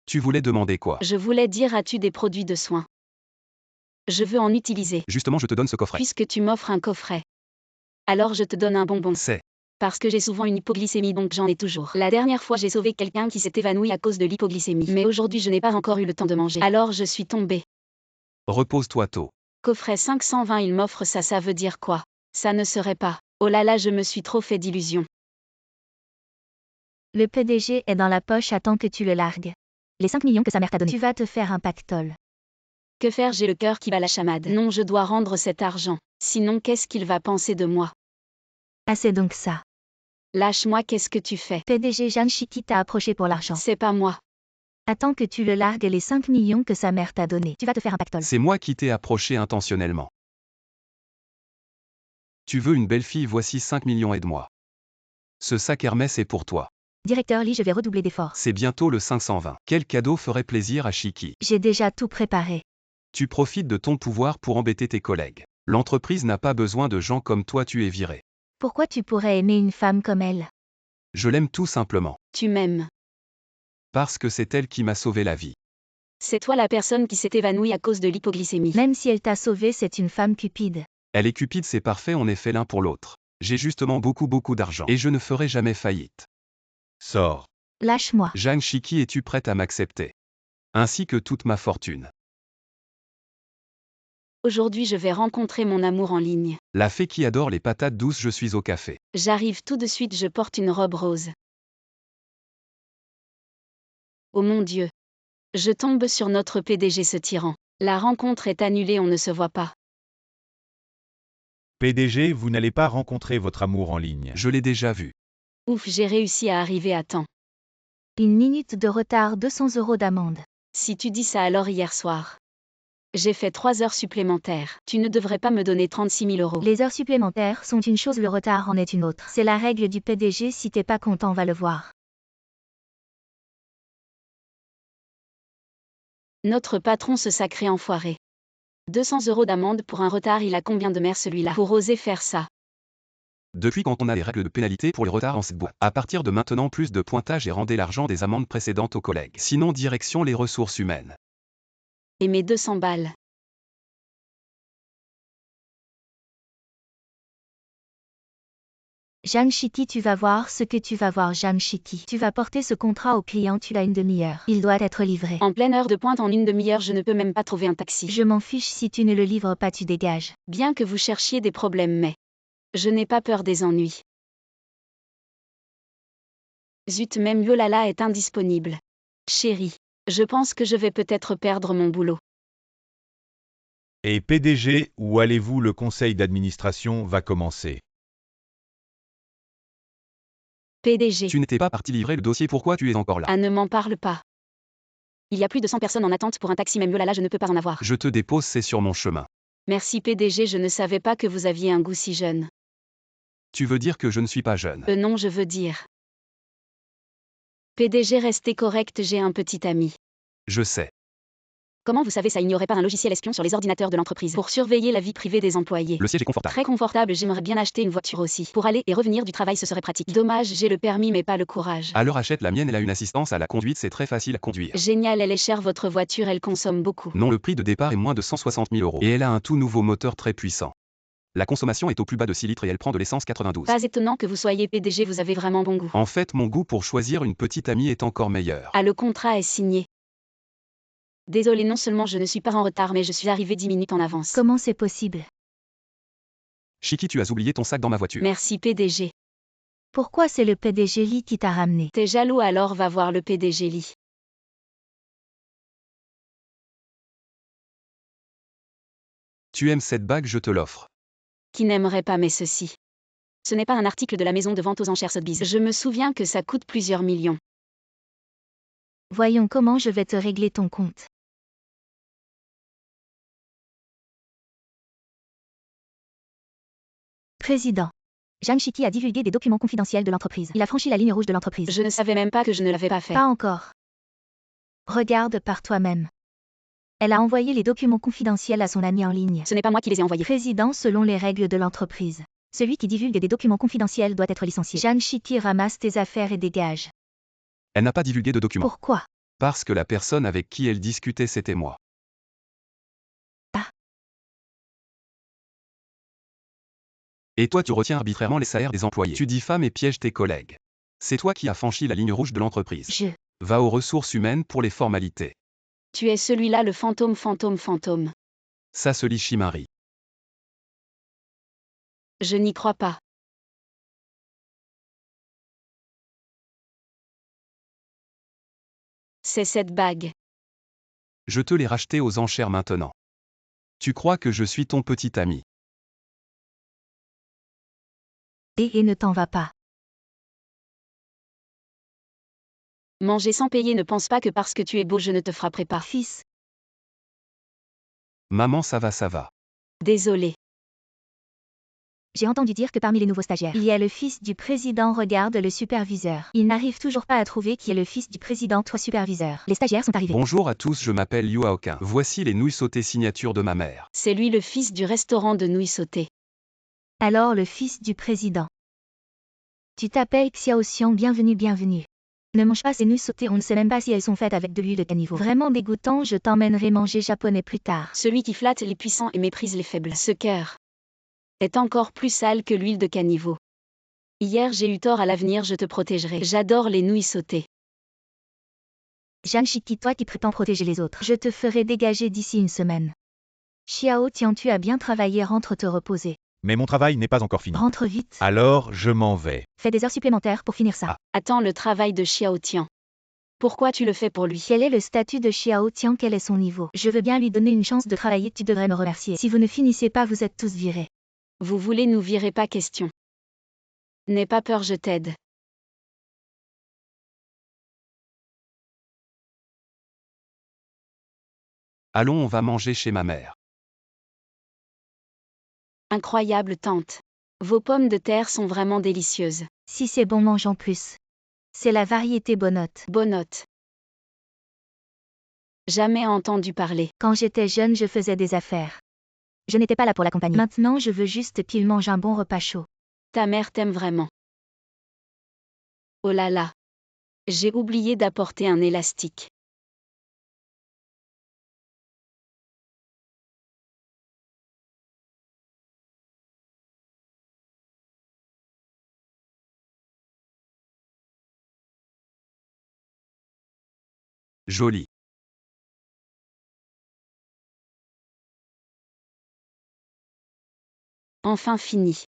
tu voulais demander quoi?
Je voulais dire, as-tu des produits de soins? Je veux en utiliser.
Justement, je te donne ce coffret.
Puisque tu m'offres un coffret. Alors je te donne un bonbon.
C'est.
Parce que j'ai souvent une hypoglycémie, donc j'en ai toujours. La dernière fois, j'ai sauvé quelqu'un qui s'est évanoui à cause de l'hypoglycémie. Mais aujourd'hui, je n'ai pas encore eu le temps de manger. Alors je suis tombée.
Repose-toi tôt.
Coffret 520, il m'offre ça, ça veut dire quoi? Ça ne serait pas. Oh là là, je me suis trop fait d'illusions.
Le PDG est dans la poche, attends que tu le largues. Les 5 millions que sa mère t'a donné. Tu vas te faire un pactole.
Que faire, j'ai le cœur qui bat la chamade. Non, je dois rendre cet argent. Sinon, qu'est-ce qu'il va penser de moi?
Ah, c'est donc ça.
Lâche-moi, qu'est-ce que tu fais?
PDG Zhang Shiki t'a approché pour l'argent.
C'est pas moi.
Attends que tu le largues, les 5 millions que sa mère t'a donné. Tu vas te faire un pactole.
C'est moi qui t'ai approché intentionnellement. Tu veux une belle fille, voici 5 millions, aide-moi. Ce sac Hermès est pour toi.
Directeur Lee, je vais redoubler d'efforts.
C'est bientôt le 520. Quel cadeau ferait plaisir à Shiki?
J'ai déjà tout préparé.
Tu profites de ton pouvoir pour embêter tes collègues. L'entreprise n'a pas besoin de gens comme toi, tu es viré.
Pourquoi tu pourrais aimer une femme comme elle?
Je l'aime tout simplement.
Tu m'aimes.
Parce que c'est elle qui m'a sauvé la vie.
C'est toi la personne qui s'est évanouie à cause de l'hypoglycémie.
Même si elle t'a sauvé, c'est une femme cupide.
Elle est cupide, c'est parfait, on est fait l'un pour l'autre. J'ai justement beaucoup d'argent. Et je ne ferai jamais faillite.
Sors.
Lâche-moi.
Zhang Shiki, es-tu prête à m'accepter? Ainsi que toute ma fortune.
Aujourd'hui, je vais rencontrer mon amour en ligne.
La fée qui adore les patates douces, je suis au café.
J'arrive tout de suite, je porte une robe rose. Oh mon Dieu. Je tombe sur notre PDG, ce tyran. La rencontre est annulée, on ne se voit pas.
PDG, vous n'allez pas rencontrer votre amour en ligne.
Je l'ai déjà vu.
Ouf, j'ai réussi à arriver à temps.
Une minute de retard, 200 € d'amende.
Si tu dis ça, alors hier soir. J'ai fait 3 heures supplémentaires. Tu ne devrais pas me donner 36 000 €.
Les heures supplémentaires sont une chose, le retard en est une autre. C'est la règle du PDG, si t'es pas content, va le voir.
Notre patron, ce sacré enfoiré. 200 € d'amende pour un retard, il a combien de mères celui-là pour oser faire ça?
Depuis quand on a des règles de pénalité pour les retards en cette boîte? À partir de maintenant, plus de pointage et rendez l'argent des amendes précédentes aux collègues. Sinon, direction les ressources humaines.
Et mes 200 balles.
Jeanne Chitty, tu vas voir ce que tu vas voir, Jeanne Chitty. Tu vas porter ce contrat au client, tu as une demi-heure. Il doit être livré.
En pleine heure de pointe, en une demi-heure, je ne peux même pas trouver un taxi.
Je m'en fiche, si tu ne le livres pas, tu dégages.
Bien que vous cherchiez des problèmes, mais je n'ai pas peur des ennuis. Zut, même Yolala est indisponible. Chérie, je pense que je vais peut-être perdre mon boulot.
Et PDG, où allez-vous? Le conseil d'administration va commencer.
PDG.
Tu n'étais pas parti livrer le dossier, pourquoi tu es encore là?
Ah, ne m'en parle pas. Il y a plus de 100 personnes en attente pour un taxi, même Yolala, je ne peux pas en avoir.
Je te dépose, c'est sur mon chemin.
Merci PDG, je ne savais pas que vous aviez un goût si jeune.
Tu veux dire que je ne suis pas jeune?
Non, je veux dire. PDG, restez correct, j'ai un petit ami.
Je sais.
Comment vous savez ça? Il n'y aurait pas un logiciel espion sur les ordinateurs de l'entreprise pour surveiller la vie privée des employés?
Le siège est confortable.
Très confortable, j'aimerais bien acheter une voiture aussi. Pour aller et revenir du travail, ce serait pratique. Dommage, j'ai le permis mais pas le courage.
Alors achète la mienne, elle a une assistance à la conduite, c'est très facile à conduire.
Génial, elle est chère votre voiture, elle consomme beaucoup.
Non, le prix de départ est moins de 160 000 €. Et elle a un tout nouveau moteur très puissant. La consommation est au plus bas de 6 litres et elle prend de l'essence 92.
Pas étonnant que vous soyez PDG, vous avez vraiment bon goût.
En fait, mon goût pour choisir une petite amie est encore meilleur.
Ah, le contrat est signé. Désolé, non seulement je ne suis pas en retard, mais je suis arrivé 10 minutes en avance.
Comment c'est possible?
Chiki, tu as oublié ton sac dans ma voiture.
Merci PDG.
Pourquoi c'est le PDG Lee qui t'a ramené?
T'es jaloux, alors va voir le PDG Lee.
Tu aimes cette bague, je te l'offre.
Qui n'aimerait pas, mais ceci. Ce n'est pas un article de la maison de vente aux enchères Sotheby's. Je me souviens que ça coûte plusieurs millions.
Voyons comment je vais te régler ton compte. Président. Jeanne Chitty a divulgué des documents confidentiels de l'entreprise. Il a franchi la ligne rouge de l'entreprise.
Je ne savais même pas que je ne l'avais pas fait.
Pas encore. Regarde par toi-même. Elle a envoyé les documents confidentiels à son ami en ligne.
Ce n'est pas moi qui les ai envoyés.
Président, selon les règles de l'entreprise. Celui qui divulgue des documents confidentiels doit être licencié. Jeanne Chitty, ramasse tes affaires et dégage.
Elle n'a pas divulgué de documents.
Pourquoi?
Parce que la personne avec qui elle discutait, c'était moi.
Ah.
Et toi, tu retiens arbitrairement les salaires des employés. Tu diffames et pièges tes collègues. C'est toi qui as franchi la ligne rouge de l'entreprise. Va aux ressources humaines pour les formalités.
Tu es celui-là, le fantôme, fantôme.
Ça se lit Chimari.
Je n'y crois pas. C'est cette bague.
Je te l'ai rachetée aux enchères maintenant. Tu crois que je suis ton petit ami?
Et ne t'en va pas.
Manger sans payer, ne pense pas que parce que tu es beau je ne te frapperai pas.
Fils.
Maman, ça va.
Désolé.
J'ai entendu dire que parmi les nouveaux stagiaires, il y a le fils du président. Regarde le superviseur. Il n'arrive toujours pas à trouver qui est le fils du président, toi superviseur. Les stagiaires sont arrivés.
Bonjour à tous, je m'appelle Yu Aokin. Voici les nouilles sautées signature de ma mère.
C'est lui le fils du restaurant de nouilles sautées.
Alors le fils du président. Tu t'appelles Xiao Xiang, bienvenue. Ne mange pas ces nouilles sautées, on ne sait même pas si elles sont faites avec de l'huile de caniveau. Vraiment dégoûtant, je t'emmènerai manger japonais plus tard.
Celui qui flatte les puissants et méprise les faibles. Ce cœur est encore plus sale que l'huile de caniveau. Hier j'ai eu tort, à l'avenir je te protégerai. J'adore les nouilles sautées.
Jeanne Chitty, toi qui prétends protéger les autres, je te ferai dégager d'ici une semaine. Xiao Tian, tu as bien travaillé, rentre te reposer.
Mais mon travail n'est pas encore fini.
Rentre vite.
Alors, je m'en vais.
Fais des heures supplémentaires pour finir ça.
Attends, le travail de Xiao Tian. Pourquoi tu le fais pour lui?
Quel est le statut de Xiao Tian? Quel est son niveau? Je veux bien lui donner une chance de travailler, tu devrais me remercier. Si vous ne finissez pas, vous êtes tous virés.
Vous voulez nous virer, pas question. N'aie pas peur, je t'aide.
Allons, on va manger chez ma mère.
Incroyable tante. Vos pommes de terre sont vraiment délicieuses.
Si c'est bon, mange en plus. C'est la variété Bonote.
Bonote. Jamais entendu parler.
Quand j'étais jeune, je faisais des affaires. Je n'étais pas là pour l'accompagner. Maintenant, je veux juste qu'il mange un bon repas chaud.
Ta mère t'aime vraiment. Oh là là. J'ai oublié d'apporter un élastique.
Joli.
Enfin fini.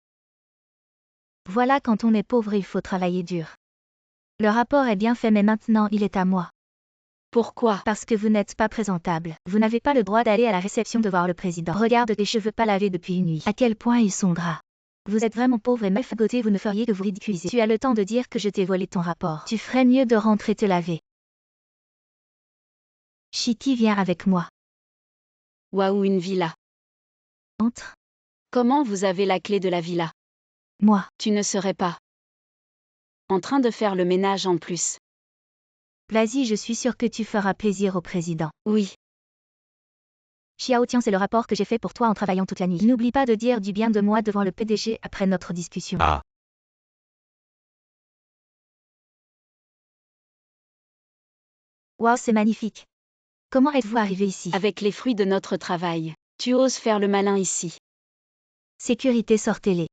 Voilà, quand on est pauvre, il faut travailler dur. Le rapport est bien fait, mais maintenant il est à moi.
Pourquoi?
Parce que vous n'êtes pas présentable. Vous n'avez pas le droit d'aller à la réception de voir le président. Regarde tes cheveux pas lavés depuis une nuit. À quel point ils sont gras. Vous êtes vraiment pauvre et meuf, vous ne feriez que vous ridiculiser. Tu as le temps de dire que je t'ai volé ton rapport. Tu ferais mieux de rentrer te laver. Chiki, viens avec moi.
Waouh, une villa.
Entre.
Comment vous avez la clé de la villa?
Moi.
Tu ne serais pas en train de faire le ménage en plus.
Vas-y, je suis sûre que tu feras plaisir au président.
Oui.
Xiao, tiens, c'est le rapport que j'ai fait pour toi en travaillant toute la nuit. N'oublie pas de dire du bien de moi devant le PDG après notre discussion.
Ah.
Waouh, c'est magnifique. Comment êtes-vous arrivé ici?
Avec les fruits de notre travail. Tu oses faire le malin ici.
Sécurité, sortez-les.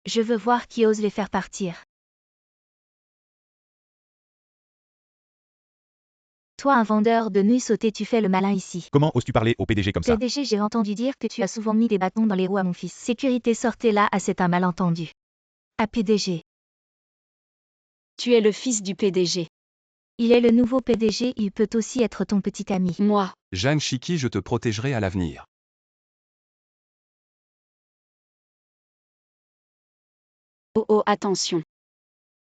Je veux voir qui ose les faire partir. Toi, un vendeur de nuit sauté, tu fais le malin ici.
Comment oses-tu parler au PDG comme ça?
PDG, j'ai entendu dire que tu as souvent mis des bâtons dans les roues à mon fils. Sécurité, sortez là, c'est un malentendu. À PDG.
Tu es le fils du PDG.
Il est le nouveau PDG, il peut aussi être ton petit ami.
Moi.
Jeanne Chiki, je te protégerai à l'avenir.
Oh oh, attention.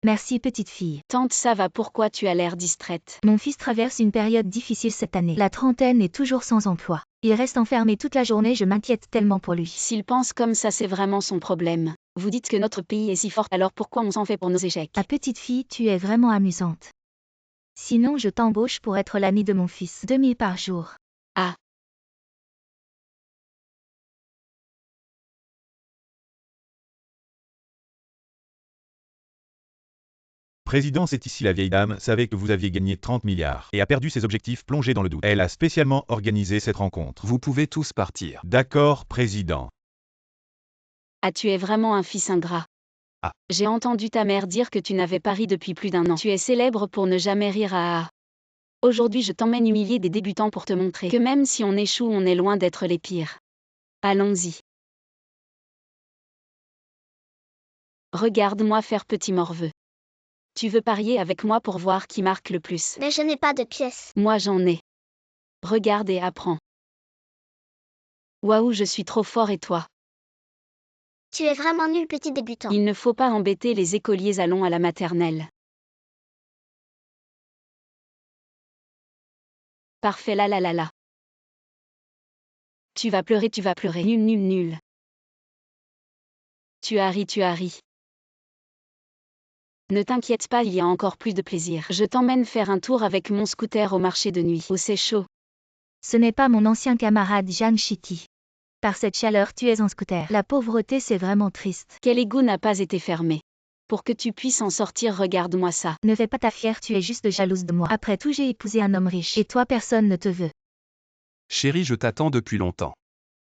Merci, petite fille.
Tante, ça va, pourquoi tu as l'air distraite?
Mon fils traverse une période difficile cette année. La trentaine est toujours sans emploi. Il reste enfermé toute la journée, je m'inquiète tellement pour lui.
S'il pense comme ça, c'est vraiment son problème. Vous dites que notre pays est si fort, alors pourquoi on s'en fait pour nos échecs?
Ah, petite fille, tu es vraiment amusante. Sinon, je t'embauche pour être l'ami de mon fils. 2000 par jour.
Ah.
Président, c'est ici. La vieille dame savait que vous aviez gagné 30 milliards et a perdu ses objectifs plongés dans le doute. Elle a spécialement organisé cette rencontre.
Vous pouvez tous partir.
D'accord, président.
Ah, tu es vraiment un fils ingrat.
Ah.
J'ai entendu ta mère dire que tu n'avais pas ri depuis plus d'un an. Tu es célèbre pour ne jamais rire à... Aujourd'hui, je t'emmène humilier des débutants pour te montrer que même si on échoue, on est loin d'être les pires. Allons-y. Regarde-moi faire, petit morveux. Tu veux parier avec moi pour voir qui marque le plus?
Mais je n'ai pas de pièces.
Moi j'en ai. Regarde et apprends. Waouh, je suis trop fort, et toi?
Tu es vraiment nul, petit débutant.
Il ne faut pas embêter les écoliers, allons à la maternelle. Parfait, là là là là. Tu vas pleurer, nul nul nul. Tu as ri. Ne t'inquiète pas, il y a encore plus de plaisir. Je t'emmène faire un tour avec mon scooter au marché de nuit. Oh, c'est chaud.
Ce n'est pas mon ancien camarade Jeanne Chiki. Par cette chaleur, tu es en scooter. La pauvreté, c'est vraiment triste.
Quel égout n'a pas été fermé? Pour que tu puisses en sortir, regarde-moi ça.
Ne fais pas ta fière, tu es juste jalouse de moi. Après tout, j'ai épousé un homme riche. Et toi, personne ne te veut.
Chérie, je t'attends depuis longtemps.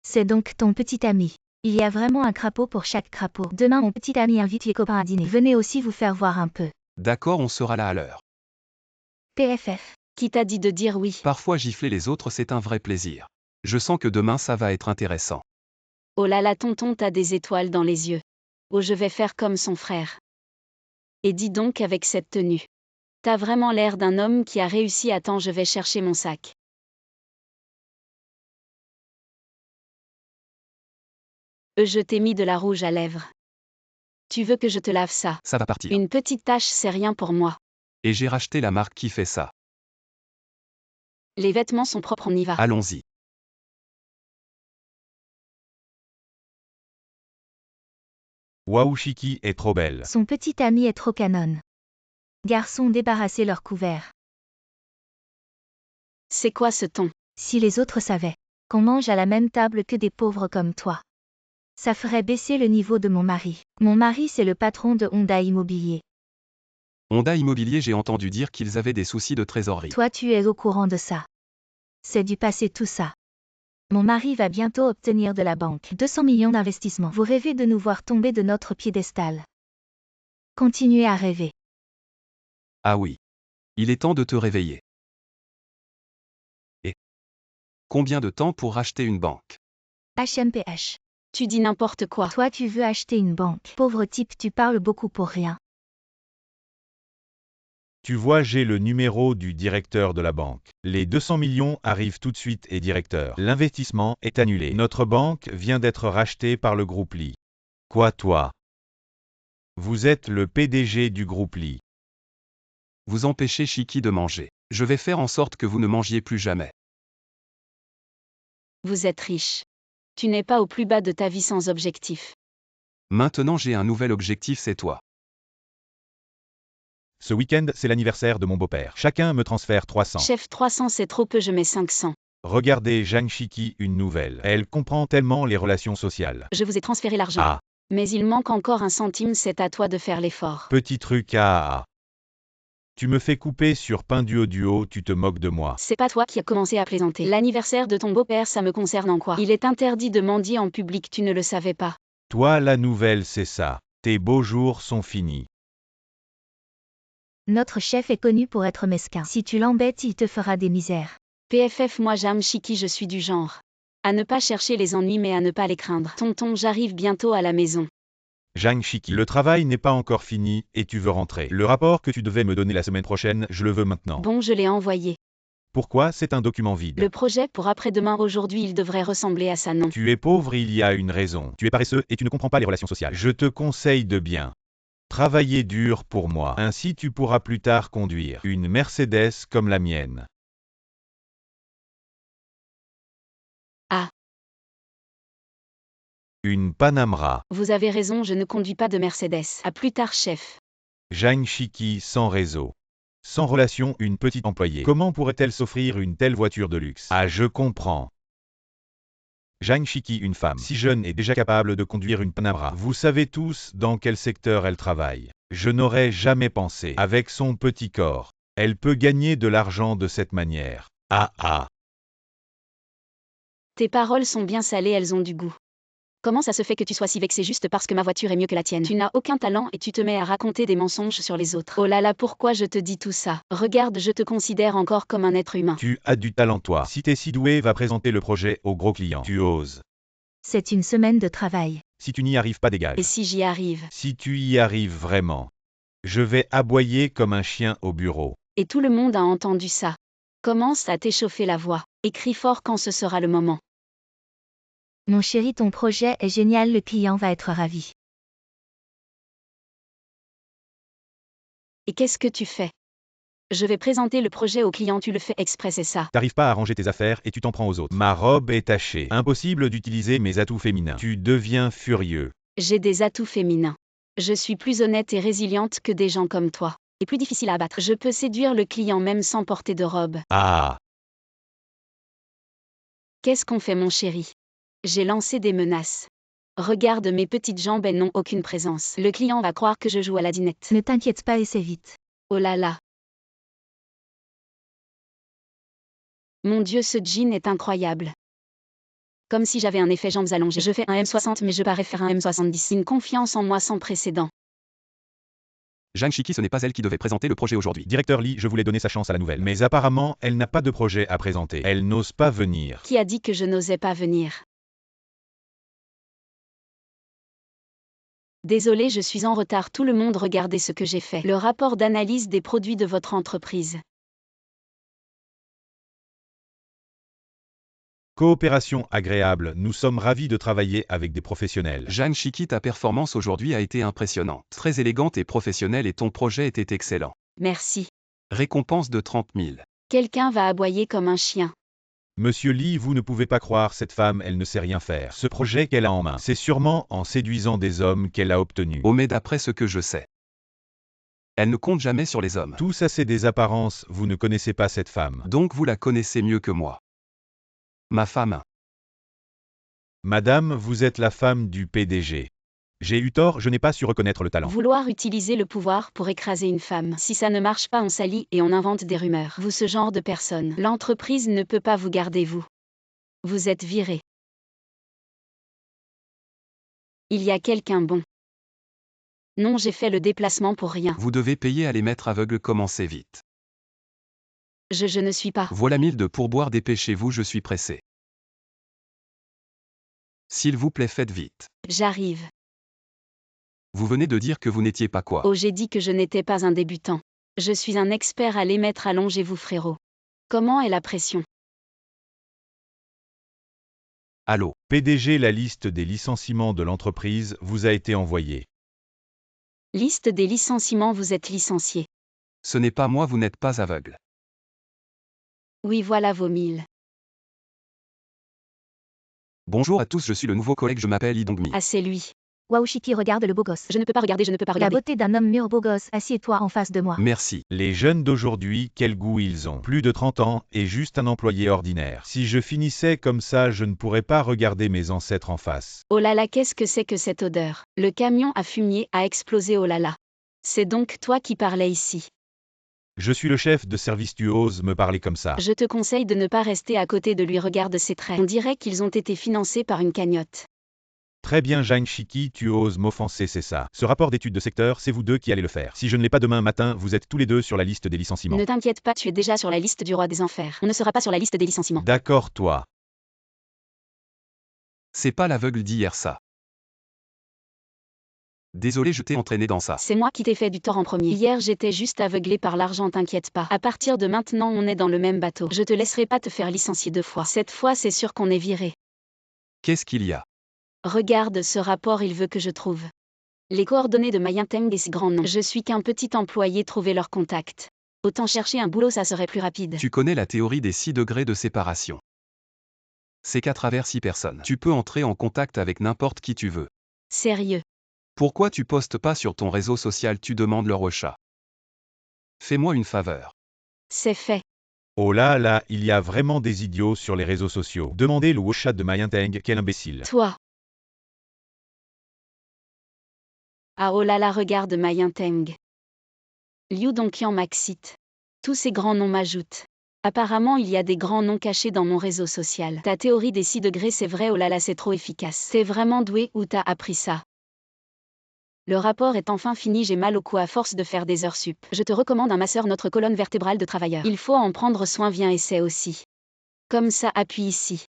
C'est donc ton petit ami. Il y a vraiment un crapaud pour chaque crapaud. Demain, mon petit ami invite les copains à dîner. Venez aussi vous faire voir un peu.
D'accord, on sera là à l'heure.
PFF.
Qui t'a dit de dire oui?
Parfois gifler les autres, c'est un vrai plaisir. Je sens que demain ça va être intéressant.
Oh là là, tonton, t'as des étoiles dans les yeux. Oh, je vais faire comme son frère. Et dis donc, avec cette tenue. T'as vraiment l'air d'un homme qui a réussi. Attends, je vais chercher mon sac. Je t'ai mis de la rouge à lèvres. Tu veux que je te lave ça?
Ça va partir.
Une petite tache, c'est rien pour moi.
Et j'ai racheté la marque qui fait ça.
Les vêtements sont propres, on y va.
Allons-y.
Waouh, Chiki est trop belle.
Son petit ami est trop canon. Garçons, débarrassez leur couvert.
C'est quoi ce ton?
Si les autres savaient qu'on mange à la même table que des pauvres comme toi. Ça ferait baisser le niveau de mon mari. Mon mari c'est le patron de Honda Immobilier.
Honda Immobilier, j'ai entendu dire qu'ils avaient des soucis de trésorerie.
Toi tu es au courant de ça. C'est du passé tout ça. Mon mari va bientôt obtenir de la banque 200 millions d'investissements. Vous rêvez de nous voir tomber de notre piédestal. Continuez à rêver.
Ah oui. Il est temps de te réveiller. Et combien de temps pour racheter une banque?
HMPH.
Tu dis n'importe quoi.
Toi tu veux acheter une banque. Pauvre type, tu parles beaucoup pour rien.
Tu vois, j'ai le numéro du directeur de la banque. Les 200 millions arrivent tout de suite et directeur. L'investissement est annulé. Notre banque vient d'être rachetée par le groupe Lee. Quoi toi? Vous êtes le PDG du groupe Lee.
Vous empêchez Chiki de manger. Je vais faire en sorte que vous ne mangiez plus jamais.
Vous êtes riche. Tu n'es pas au plus bas de ta vie sans objectif.
Maintenant j'ai un nouvel objectif, c'est toi.
Ce week-end, c'est l'anniversaire de mon beau-père. Chacun me transfère 300.
Chef, 300 c'est trop peu, je mets 500.
Regardez Zhang Chiki, une nouvelle. Elle comprend tellement les relations sociales.
Je vous ai transféré l'argent.
Ah,
Mais il manque encore un centime, c'est à toi de faire l'effort.
petit truc à... Tu me fais couper sur pain duo, tu te moques de moi.
C'est pas toi qui as commencé à plaisanter. L'anniversaire de ton beau-père, ça me concerne en quoi? Il est interdit de mendier en public, tu ne le savais pas.
Toi, la nouvelle, c'est ça. Tes beaux jours sont finis.
Notre chef est connu pour être mesquin. Si tu l'embêtes, il te fera des misères.
PFF, moi j'aime Chiki, je suis du genre à ne pas chercher les ennuis mais à ne pas les craindre. Tonton, j'arrive bientôt à la maison.
Zhang Chiki, le travail n'est pas encore fini et tu veux rentrer. Le rapport que tu devais me donner la semaine prochaine, je le veux maintenant.
Bon, je l'ai envoyé.
Pourquoi? C'est un document vide.
Le projet pour après-demain, aujourd'hui, il devrait ressembler à ça, non?
Tu es pauvre, il y a une raison. Tu es paresseux et tu ne comprends pas les relations sociales. Je te conseille de bien travailler dur pour moi. Ainsi tu pourras plus tard conduire une Mercedes comme la mienne.
Ah.
Une Panamera.
Vous avez raison, je ne conduis pas de Mercedes. À plus tard, chef.
Zhang Chiki, sans réseau. Sans relation, une petite employée. Comment pourrait-elle s'offrir une telle voiture de luxe? Ah, je comprends. Zhang Chiki, une femme si jeune et déjà capable de conduire une Panamera. Vous savez tous dans quel secteur elle travaille. Je n'aurais jamais pensé. Avec son petit corps, elle peut gagner de l'argent de cette manière. Ah ah.
Tes paroles sont bien salées, elles ont du goût. Comment ça se fait que tu sois si vexé juste parce que ma voiture est mieux que la tienne? Tu n'as aucun talent et tu te mets à raconter des mensonges sur les autres. Oh là là, pourquoi je te dis tout ça? Regarde, je te considère encore comme un être humain.
Tu as du talent toi. Si t'es si doué, va présenter le projet au gros client. Tu oses.
C'est une semaine de travail.
Si tu n'y arrives pas, dégage.
Et si j'y arrive?
Si tu y arrives vraiment, je vais aboyer comme un chien au bureau.
Et tout le monde a entendu ça. Commence à t'échauffer la voix. Écris fort quand ce sera le moment.
Mon chéri, ton projet est génial, le client va être ravi.
Et qu'est-ce que tu fais? Je vais présenter le projet au client, tu le fais exprès, c'est ça?
T'arrives pas à ranger tes affaires et tu t'en prends aux autres. Ma robe est tachée. Impossible d'utiliser mes atouts féminins. Tu deviens furieux.
J'ai des atouts féminins. Je suis plus honnête et résiliente que des gens comme toi. Et plus difficile à abattre. Je peux séduire le client même sans porter de robe.
Ah.
Qu'est-ce qu'on fait, mon chéri? J'ai lancé des menaces. Regarde mes petites jambes, elles n'ont aucune présence. Le client va croire que je joue à la dinette.
Ne t'inquiète pas et c'est vite.
Oh là là. Mon Dieu, ce jean est incroyable. Comme si j'avais un effet jambes allongées. Je fais un M60 mais je parais faire un M70. Une confiance en moi sans précédent.
Zhang Chiki, ce n'est pas elle qui devait présenter le projet aujourd'hui.
Directeur Lee, je voulais donner sa chance à la nouvelle. Mais apparemment, elle n'a pas de projet à présenter. Elle n'ose pas venir.
Qui a dit que je n'osais pas venir? Désolé, je suis en retard. Tout le monde, regardez ce que j'ai fait. Le rapport d'analyse des produits de votre entreprise.
Coopération agréable, nous sommes ravis de travailler avec des professionnels.
Zhang Chiki, ta performance aujourd'hui a été impressionnante. Très élégante et professionnelle et ton projet était excellent.
Merci.
Récompense de 30 000.
Quelqu'un va aboyer comme un chien.
Monsieur Lee, vous ne pouvez pas croire cette femme, elle ne sait rien faire. Ce projet qu'elle a en main, c'est sûrement en séduisant des hommes qu'elle a obtenu.
Oh mais d'après ce que je sais, elle ne compte jamais sur les hommes.
Tout ça c'est des apparences, vous ne connaissez pas cette femme.
Donc vous la connaissez mieux que moi. Ma femme.
Madame, vous êtes la femme du PDG. J'ai eu tort, je n'ai pas su reconnaître le talent.
Vouloir utiliser le pouvoir pour écraser une femme. Si ça ne marche pas, on s'allie et on invente des rumeurs. Vous, ce genre de personne. L'entreprise ne peut pas vous garder, vous. Vous êtes viré. Il y a quelqu'un bon. Non, j'ai fait le déplacement pour rien.
Vous devez payer à les mettre aveugles, commencez vite.
Je ne suis pas.
Voilà 1000 de pourboire, dépêchez-vous, je suis pressé. S'il vous plaît, faites vite.
J'arrive.
Vous venez de dire que vous n'étiez pas quoi?
Oh, j'ai dit que je n'étais pas un débutant. Je suis un expert, à les mettre, allongez-vous, frérot. Comment est la pression?
Allô?
PDG, la liste des licenciements de l'entreprise vous a été envoyée.
Liste des licenciements, vous êtes licencié.
Ce n'est pas moi, vous n'êtes pas aveugle.
Oui, voilà vos 1000.
Bonjour à tous, je suis le nouveau collègue, je m'appelle Idongmi.
Ah, c'est lui.
Waouh Shiki, regarde le beau gosse.
Je ne peux pas regarder, je ne peux pas
La
regarder.
beauté d'un homme mûr beau gosse, assieds-toi en face de moi.
Merci.
Les jeunes d'aujourd'hui, quel goût ils ont. Plus de 30 ans, et juste un employé ordinaire. Si je finissais comme ça, je ne pourrais pas regarder mes ancêtres en face.
Oh là là, qu'est-ce que c'est que cette odeur? Le camion à fumier a explosé, oh là là. C'est donc toi qui parlais ici.
Je suis le chef de service, tu oses me parler comme ça.
Je te conseille de ne pas rester à côté de lui, regarde ses traits. On dirait qu'ils ont été financés par une cagnotte.
Très bien, Jane Shiki, tu oses m'offenser, c'est ça. Ce rapport d'étude de secteur, c'est vous deux qui allez le faire. Si je ne l'ai pas demain matin, vous êtes tous les deux sur la liste des licenciements.
Ne t'inquiète pas, tu es déjà sur la liste du roi des enfers. On ne sera pas sur la liste des licenciements.
D'accord, toi.
C'est pas l'aveugle d'hier, ça. Désolé, je t'ai entraîné dans ça.
C'est moi qui t'ai fait du tort en premier. Hier, j'étais juste aveuglé par l'argent, t'inquiète pas. À partir de maintenant, on est dans le même bateau. Je te laisserai pas te faire licencier 2 fois. Cette fois, c'est sûr qu'on est viré.
Qu'est-ce qu'il y a?
Regarde ce rapport, il veut que je trouve les coordonnées de Mayinteng et ses grands noms. Je suis qu'un petit employé, trouver leurs contacts. Autant chercher un boulot, ça serait plus rapide.
Tu connais la théorie des 6 degrés de séparation. C'est qu'à travers 6 personnes, tu peux entrer en contact avec n'importe qui tu veux.
Sérieux.
Pourquoi tu postes pas sur ton réseau social, tu demandes leur au chat? Fais-moi une faveur.
C'est fait.
Oh là là, il y a vraiment des idiots sur les réseaux sociaux. Demandez le chat de Mayinteng, quel imbécile.
Toi. Ah oh là là, regarde Mayinteng. Liu Dongqian Maxit. Tous ces grands noms m'ajoutent. Apparemment, il y a des grands noms cachés dans mon réseau social. Ta théorie des 6 degrés, c'est vrai, oh là là, c'est trop efficace. T'es vraiment doué, où t'as appris ça? Le rapport est enfin fini, j'ai mal au cou à force de faire des heures sup. Je te recommande un masseur, notre colonne vertébrale de travailleur. Il faut en prendre soin, viens, essaie aussi. Comme ça, appuie ici.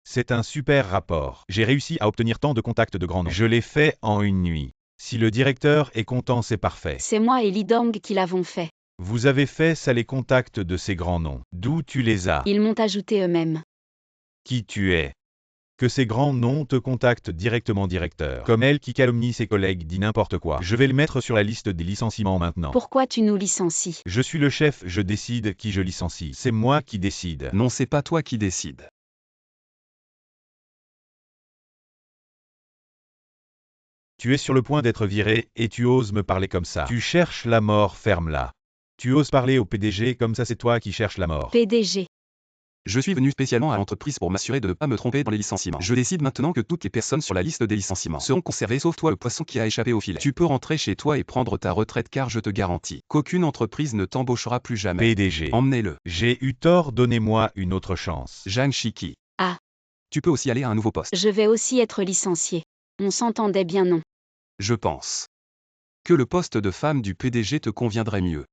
C'est un super rapport. J'ai réussi à obtenir tant de contacts de grands noms. Je l'ai fait en une nuit. Si le directeur est content, c'est parfait.
C'est moi et Li Dong qui l'avons fait.
Vous avez fait ça, les contacts de ces grands noms. D'où tu les as?
Ils m'ont ajouté eux-mêmes.
Qui tu es? Que ces grands noms te contactent directement, directeur. Comme elle qui calomnie ses collègues, dit n'importe quoi. Je vais le mettre sur la liste des licenciements maintenant.
Pourquoi tu nous licencies?
Je suis le chef, je décide qui je licencie. C'est moi qui décide.
Non, c'est pas toi qui décides.
Tu es sur le point d'être viré, et tu oses me parler comme ça. Tu cherches la mort, ferme-la. Tu oses parler au PDG comme ça, c'est toi qui cherches la mort.
PDG.
Je suis venu spécialement à l'entreprise pour m'assurer de ne pas me tromper dans les licenciements. Je décide maintenant que toutes les personnes sur la liste des licenciements seront conservées sauf toi, le poisson qui a échappé au filet. Tu peux rentrer chez toi et prendre ta retraite, car je te garantis qu'aucune entreprise ne t'embauchera plus jamais.
PDG.
Emmenez-le.
J'ai eu tort, donnez-moi une autre chance.
Jang Shiki.
Ah.
Tu peux aussi aller à un nouveau poste.
Je vais aussi être licencié. On s'entendait bien, non?
Je pense que le poste de femme du PDG te conviendrait mieux.